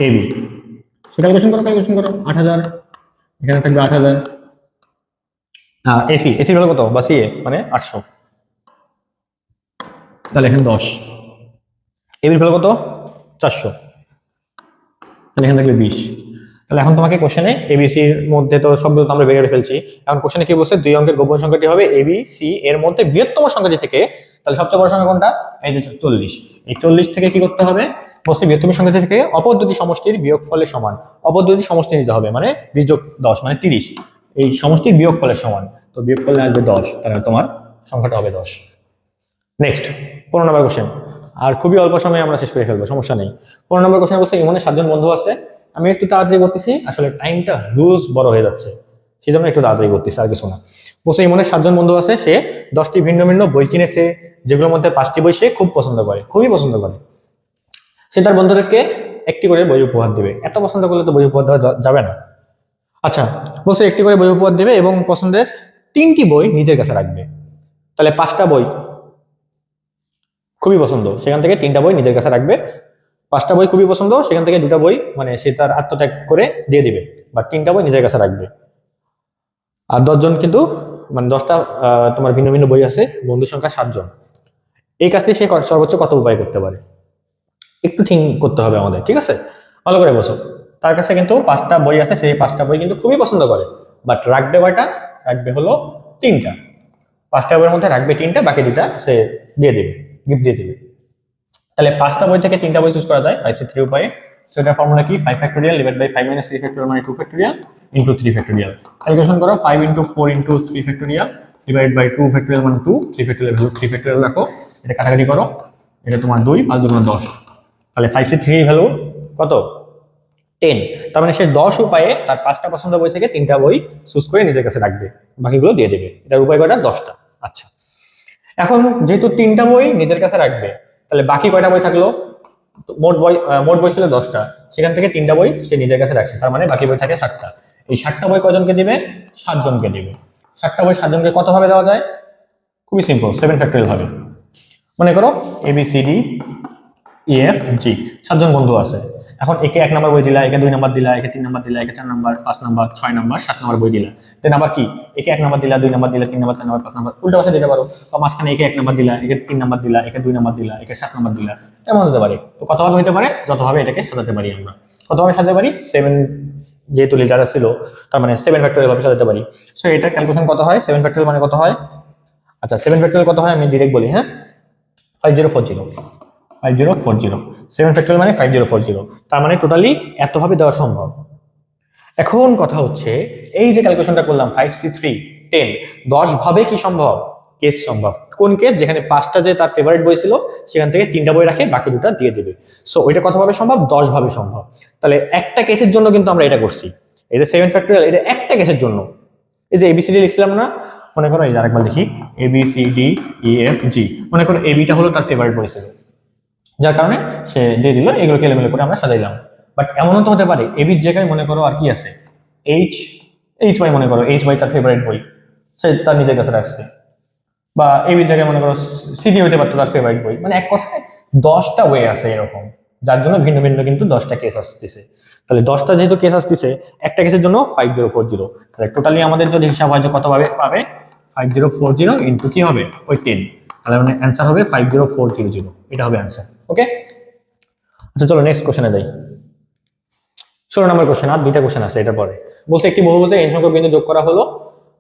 এবি। সেটা ক্যালকুলেশন করো 8000, এখানে থাকবে 8000, এসি এসির ভ্যালু কত বা সি এ মানে 800, তাহলে এখানে 10, এবির ভ্যালু কত 400, তাহলে এখানে থাকবে 20। তাহলে এখন তোমাকে কোশ্চেনে এবিসির মধ্যে তো সবগুলো তো আমরা বের করে ফেলছি, এখন কোশ্চেনে কি বলছে দুই অঙ্কের গোপন সংখ্যাটি হবে এবি সি এর মধ্যে বৃহত্তম সংখ্যাটি থেকে, তাহলে সবচেয়ে বড় সংখ্যা কোনটা, এই যে 40, এই 40 থেকে কি করতে হবে, বলছে বৃহত্তম সংখ্যাটি থেকে অপর দুটি সমষ্টির বিয়োগফলের সমান, অপর দুটি সমষ্টি নিতে হবে মানে 20+10 মানে 30, এই সমষ্টির বিয়োগফলের সমান, তো বিয়োগফলে আসবে 10, তাহলে তোমার সংখ্যাটা হবে 10। নেক্সট 15 নম্বর কোশ্চেন, আর খুবই অল্প সময়ে আমরা শেষ করে ফেলবো, সমস্যা নেই। 15 নম্বর কোশ্চেন বলছে ইমনের 7 জন বন্ধু আছে, আমি একটু তাড়াতাড়ি করতেছি, আসলে টাইমটা হিউজ বড় হয়ে যাচ্ছে সেই জন্য একটু তাড়াতাড়ি করতেছি, আর কিছু না। বলছে ইমনের 7 জন বন্ধু আছে, সে 10টি ভিন্ন ভিন্ন বই কিনেছে, যেগুলোর মধ্যে 5টি বই সে খুব পছন্দ করে, খুবই পছন্দ করে, সে তার বন্ধুদেরকে একটি করে বই উপহার দেবে, এত পছন্দ করলে তো বই উপহার দেওয়া যাবে না। আচ্ছা বলছে একটি করে বই উপহার দেবে এবং পছন্দের 3টি বই নিজের কাছে রাখবে, তাহলে 5টা বই খুবই পছন্দ, সেখান থেকে 3টা বই নিজের কাছে রাখবে, 5টা বই খুবই পছন্দ, সেখান থেকে 2টা বই মানে সে তার আত্মত্যাগ করে দিয়ে দিবে, বা 3টা বই নিজের কাছে রাখবে। আর 10 জন কিন্তু মানে 10টা তোমার ভিন্ন ভিন্ন বই আছে, বন্ধুর সংখ্যা 7 জন, এই কাজটি সে সর্বোচ্চ কত উপায় করতে পারে, একটু ঠিক করতে হবে আমাদের, ঠিক আছে ভালো করে বসো। তার কাছে কিন্তু 5টা বই আছে, সেই 5টা বই কিন্তু খুবই পছন্দ করে, বাট রাখবে কয়টা, রাখবে হলো 3টা, 5টা বইয়ের মধ্যে রাখবে 3টা, বাকি 2টা সে দিয়ে দিবে, গিফট দিয়ে দিবে। তাহলে 5টা বই থেকে 3টা বই চুজ করা যায় 5C3 উপায়ে, সো এটার ফর্মুলা কি 5 ফ্যাক্টোরিয়াল ডিভাইড বাই 5 - 3 ফ্যাক্টোরিয়াল মানে 2 ফ্যাক্টোরিয়াল ইনটু 3 ফ্যাক্টোরিয়াল। ক্যালকুলেশন করো 5 * 4 * 3 ফ্যাক্টোরিয়াল ডিভাইড বাই 2 ফ্যাক্টোরিয়াল মানে 2, 3 ফ্যাক্টোরিয়াল ভ্যালু 3 ফ্যাক্টোরিয়াল রাখো, এটা কাটাকাটি করো, এটা তোমার 2 5 2 10, তাহলে 5 3 ভ্যালু কত 10। তার মানে সে 10 উপায়ে তার 5টা পছন্দের বই থেকে 3টা বই চুজ করে নিজের কাছে রাখবে, বাকিগুলো দিয়ে দেবে। এটার উপায় কয়টা 10টা। আচ্ছা, এখন যেহেতু 3টা বই নিজের কাছে রাখবে, তাহলে বাকি কয়টা বই থাকলো? মোট বই ছিল 10টা, সেখান থেকে 3টা বই সে নিজের কাছে রাখছে, তার মানে বাকি বই থাকে 7টা। এই 7টা বই কয়জনকে দিবে? 7 জনকে দিবে। 7টা বই 7 জনকে কত ভাবে দেওয়া যায়? খুবই সিম্পল, 7 ফ্যাক্টোরিয়াল ভাবে। মনে করো ABCD EF G 7 জন বন্ধু আছে। এখন একে 1 নাম্বার বই দিলা, একে 2 নাম্বার দিলা, একে 3 নাম্বার দিলা, একে 4 নাম্বার, 5 নাম্বার, 6 নাম্বার, 7 নাম্বার বই দিলা। দেন আবার কি একে 1 নাম্বার দিলা, 2 নাম্বার দিলা, 3 নাম্বার, 4 নাম্বার, 5 নাম্বার, উল্টা পাশে দিতে পারো। বা মাঝখানে একে 1 নাম্বার দিলা, একে 3 নাম্বার দিলা, একে 2 নাম্বার দিলা, একে 7 নাম্বার দিলা, এমন হতে পারে। তো কতভাবে হতে পারে? যতভাবে এটাকে সাজাতে পারি আমরা। কতভাবে সাজাতে পারি? 7 যেহেতু লিটার ছিল, তার মানে 7 ফ্যাক্টোরিয়াল ভাবে সাজাতে পারি। সো এটা ক্যালকুলেশন কত হয়? 7 ফ্যাক্টোরিয়াল মানে কত হয়? আচ্ছা, 7 ফ্যাক্টোরিয়াল কত হয় আমি ডিরেক্ট বলি। হ্যাঁ, 5040 7 ফ্যাক্টোরিয়াল মানে 5040। তার মানে টোটালি এতভাবে দেওয়া সম্ভব। এখন কথা হচ্ছে এই যে ক্যালকুলেশনটা করলাম 5 C 3 10 10 ভাবে কি সম্ভব? কেস সম্ভব। কোন কেস? যেখানে 5টা যে তার ফেভারিট বই ছিল সেখান থেকে 3টা বই রাখে, বাকি 2টা দিয়ে দেবে। সো ওইটা কত ভাবে সম্ভব? 10 ভাবে সম্ভব। তাহলে একটা কেসের জন্য কিন্তু আমরা এটা করছি। এই যে 7 ফ্যাক্টোরিয়াল, এটা একটা কেসের জন্য। এই যে ABCD লিখছিলাম না, মনে করো এই যে আরেকবার লিখি ABCD EF G। মনে করো AB টা হলো তার ফেভারিট বই ছিল, যার কারণে সে দিয়ে দিল, এগুলোকে এলোমেলো করে আমরা সাজাইলাম। বাট এমনও তো হতে পারে এবির জায়গায় মনে করো আর কি আছে এইচ বাই, মনে করো এইচ বাই তার ফেভারিট বই, সে তার নিজের কাছে রাখছে। বা এবির জায়গায় মনে করো সিডি হতে পারতো তার ফেভারিট বই। মানে এক কথায় 10টা ওয়ে আছে এরকম, যার জন্য ভিন্ন ভিন্ন কিন্তু 10টা কেস আসতেছে। তাহলে 10টা যেহেতু কেস আসতেছে, একটা কেসের জন্য 5040। তাহলে টোটালি আমাদের যদি হিসাব হয় যে কত ভাবে পাবে 5040 ইন্টু কি হবে ওই 10, তাহলে মানে অ্যান্সার হবে 50400। এটা হবে অ্যান্সার। ওকে, আচ্ছা চলো নেক্সট কোশ্চেনে যাই। 16 নম্বর কোশ্চেন, আর 2টা কোশ্চেন আছে এটা পরে। বলছে একটি বহুভুজে n সংখ্যক বিন্দু যোগ করা হলো,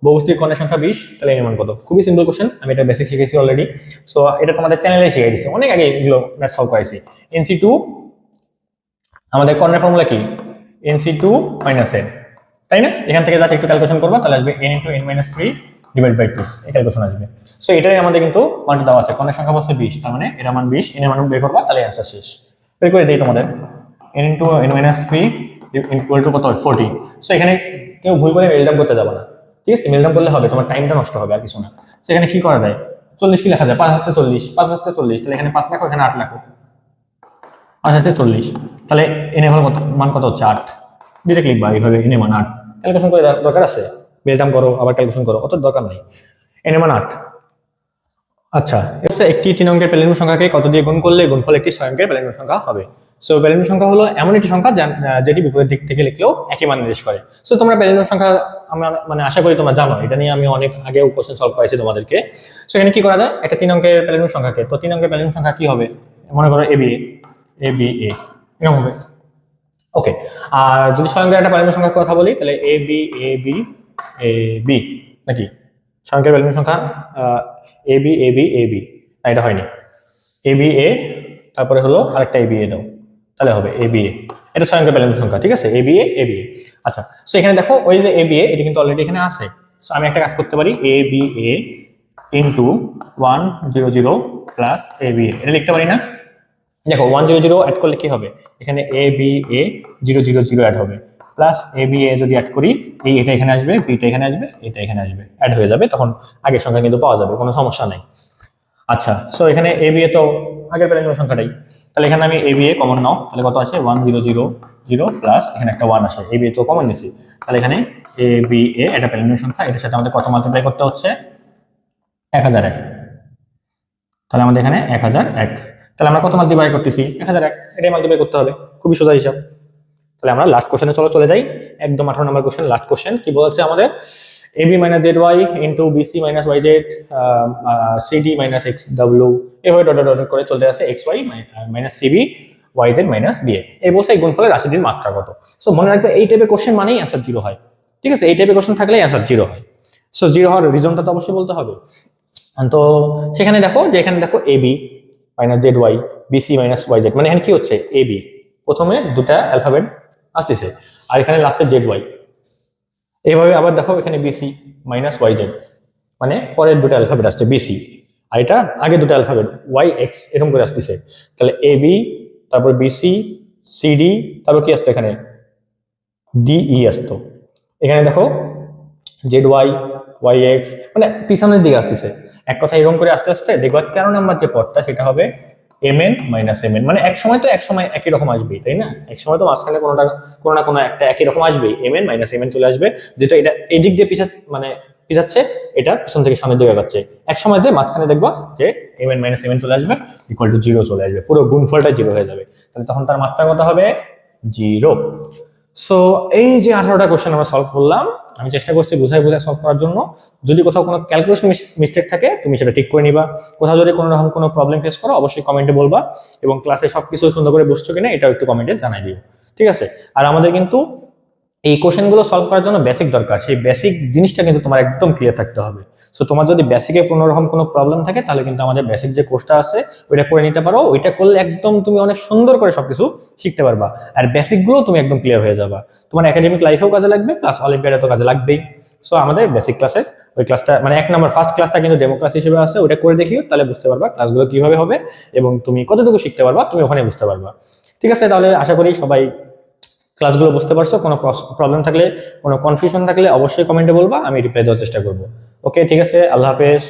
বহুভুজটির কর্ণের সংখ্যা 20, তাহলে এর মান কত? খুবই সিম্পল কোশ্চেন, আমি এটা বেসিক শিখেছি অলরেডি। সো এটা তোমাদের চ্যানেলে শিখিয়ে দিচ্ছি, অনেক আগে এগুলো ম্যাথ সলভ করাইছি। NC2 আমাদের কর্ণের ফর্মুলা কি? NC2 - n, তাই না? এখান থেকে যাতে একটু ক্যালকুলেশন করবা, তাহলে আসবে n × n - 3 ডিভাইড বাই 2, এই ক্যালকুলেশন আসবে। সো এটাই আমাদের কিন্তু মানটা দেওয়া আছে, কর্ণের সংখ্যা বলছে 20, তার মানে এর মান 20, n এর মান বের করবা, তাহলে অ্যান্সার শেষ। বের করে দেই তোমাদের, n × n - 3 ইকুয়াল টু কত হয় 40। সো এখানে কেউ ভুল করে মেলডাম করতে যাবে না, ঠিক আছে? মেলডাম করলে হবে তোমার টাইমটা নষ্ট হবে, আর কিছু না। সেখানে কি করা যায়? 40 কি লেখা যায়? 5 * 40, 5 * 40, তাহলে এখানে 5 লেখো, এখানে 8 লেখো, 5 * 40, তাহলে n এর মান কত হচ্ছে 8। ডিরেক্ট লিখবা এইভাবে, n এর মান 8। ক্যালকুলেশন করে দরকার আছে? মেলডাম করো আবার ক্যালকুলেশন করো, অত দরকার নেই। n এর মান 8। আচ্ছা, একটি 3 অঙ্কের প্যালিন্ড্রোম সংখ্যাকে কত দিয়ে গুণ করলে গুণফল একটি 6 অঙ্কের প্যালিন্ড্রোম সংখ্যা হবে? সো প্যালিন্ড্রোম সংখ্যা হলো এমন একটি সংখ্যা যেটি বিপরীত দিক থেকে লিখলেও একই মান নির্দেশ করে। সো তোমরা প্যালিন্ড্রোম সংখ্যা আমরা মানে আশা করি তোমরা জানো, এটা নিয়ে আমি অনেক আগেও কোশ্চেন সলভ করেছি তোমাদেরকে। সো এখানে কি করা যায়? একটা 3 অঙ্কের প্যালিন্ড্রোম সংখ্যাকে, তো 3 অঙ্কের প্যালিন্ড্রোম সংখ্যা কি হবে? মনে করো ABA এরকম হবে। ওকে, আর যদি 6 অঙ্কের একটা প্যালিন্ড্রোম সংখ্যার কথা বলি, তাহলে AB নাকি 6 অঙ্কের প্যালিন্ড্রোম সংখ্যা AB এটা হয়নি, ABA তারপরে হলো আরেকটা ABA দাও, তাহলে হবে ABA। এটা 6 অঙ্কের প্যালিন্ড্রোম সংখ্যা, ঠিক আছে? ABA। আচ্ছা, সো এখানে দেখো ওই যে ABA এটা কিন্তু অলরেডি এখানে আছে। সো আমি একটা কাজ করতে পারি, ABA * 100 প্লাস ABA, এটা লিখতে পারি না? দেখো 100 অ্যাড করলে কি হবে? এখানে ABA 000 অ্যাড হবে, প্লাস ABA যদি অ্যাড করি, এটা এখানে আসবে, বিটা এখানে আসবে, এটা এখানে আসবে, অ্যাড হয়ে যাবে, তখন আগের সংখ্যা কিন্তু পাওয়া যাবে, কোনো সমস্যা নাই। আচ্ছা, সো এখানে ABA তো আগের প্যালিন্ড্রোম সংখ্যাটাই, তাহলে এখানে আমি ABA কমন নাও, তাহলে কত আসে 1000 প্লাস এখানে একটা 1 আসে, ABA তো কমন নিছি, তাহলে এখানে ABA এটা প্যালিন্ড্রোম সংখ্যা, এটার সাথে আমাদের কত মাল্টিপ্লাই করতে হচ্ছে? 1001। তাহলে আমাদের এখানে 1001, তাহলে আমরা কত মাল্টিপ্লাই করতেছি? 1001, এটাই মাল্টিপ্লাই করতে হবে, খুবই সোজা হিসাব। তাহলে আমরা লাস্ট কোশ্চেনে চলে যাই, একদম 18 নম্বর কোশ্চেন, লাস্ট কোশ্চেন। কি বলছে আমাদের? AB - ZY into BC - YZ CD - XW, এভাবে ডট ডট করে চলতে আছে, XY - CB YZ - BA। এই বলছে এই গুণফলের রাশিটির মাত্রা কত? সো মনে রাখবে এই টাইপের কোশ্চেন মানেই অ্যান্সার 0 হয়, ঠিক আছে? এই টাইপের কোশ্চেন থাকলেই অ্যান্সার 0 হয়। সো 0 হওয়ার রিজনটা তো অবশ্যই বলতে হবে। তো সেখানে দেখো যে এখানে দেখো AB - ZY BC - YZ, মানে এখানে কি হচ্ছে? AB, প্রথমে দুটা অ্যালফাবেট আসতেছে, আর এখানে লাস্টে জেড ওয়াই। এইভাবে আবার দেখো এখানে বিসি মাইনাস ওয়াই জেড, মানে পরের দুটো অ্যালফাবেট আসছে বিসি, আর এটা আগে দুটো অ্যালফাবেট ওয়াই এক্স এরকম করে আসতেছে। তাহলে এ বি, তারপর বিসি, সিডি, তারপর কি আসতো এখানে ডিই আসতো। এখানে দেখো জেড ওয়াই, ওয়াই এক্স, মানে পিছনের দিকে আসতেছে। এক কথা এরকম করে আস্তে আস্তে দেখবা 13 নাম্বার যে পদটা সেটা হবে M N minus M N, মানে এক সময় তো এক সময় একই রকম আসবেই, তাই না? এক সময় তো মাঝখানে কোনো না কোনো একটা একই রকম আসবেই, M N minus M N চলে আসবে, যেটা এটা এই দিক দিয়ে মানে পিছাচ্ছে, এটা পিছন থেকে সামনের দিকে যাচ্ছে। এক সময় যে মাঝখানে দেখবা যে M N minus M N চলে আসবে, ইকুয়াল টু জিরো চলে আসবে, পুরো গুণফলটা জিরো হয়ে যাবে। তাহলে তখন তার মাত্রা কত হবে? জিরো। সো এই যে 18টা কোশ্চেন আমরা সলভ করলাম, আমি চেষ্টা করছি বুঝাই বুঝাই সলভ করার জন্য। যদি কোথাও কোনো ক্যালকুলেশন মিস্টেক থাকে তুমি সেটা ঠিক করে নিবা। কোথাও যদি কোনো রকম কোনো প্রবলেম ফেস করো অবশ্যই কমেন্টে বলবা, এবং ক্লাসে সবকিছু সুন্দর করে বুঝছো কিনা এটাও একটু কমেন্টে জানাই দিও, ঠিক আছে? আর আমাদের কিন্তু এই কোশ্চেনগুলো সলভ করার জন্য বেসিক দরকার, সেই বেসিক জিনিসটা কিন্তু তোমার একদম ক্লিয়ার থাকতে হবে। সো তোমার যদি বেসিকে কোনো রকম কোনো প্রবলেম থাকে তাহলে কিন্তু আমাদের বেসিক যে কোর্সটা আছে ওইটা করে নিতে পারো। ওইটা করলে একদম তুমি অনেক সুন্দর করে সবকিছু শিখতে পারবা, আর বেসিকগুলো তুমি একদম ক্লিয়ার হয়ে যাবা। তোমার একাডেমিক লাইফেও কাজে লাগবে, প্লাস অলিম্পিয়াডে তো কাজে লাগবেই। সো আমাদের বেসিক ক্লাসে ওই ক্লাসটা মানে 1 নম্বর ফার্স্ট ক্লাসটা কিন্তু ডেমো ক্লাস হিসেবে আছে, ওটা করে দেখিও, তাহলে বুঝতে পারবা ক্লাসগুলো কিভাবে হবে এবং তুমি কতটুকু শিখতে পারবা তুমি ওখানে বুঝতে পারবা। ঠিক আছে, তাহলে আশা করি সবাই ক্লাসগুলো বুঝতে পারছো। কোনো প্রবলেম থাকলে, কোনো কনফিউশন থাকলে অবশ্যই কমেন্টে বলবা, আমি রিপ্লাই দেওয়ার চেষ্টা করবো। ওকে, ঠিক আছে, আল্লাহ হাফেজ।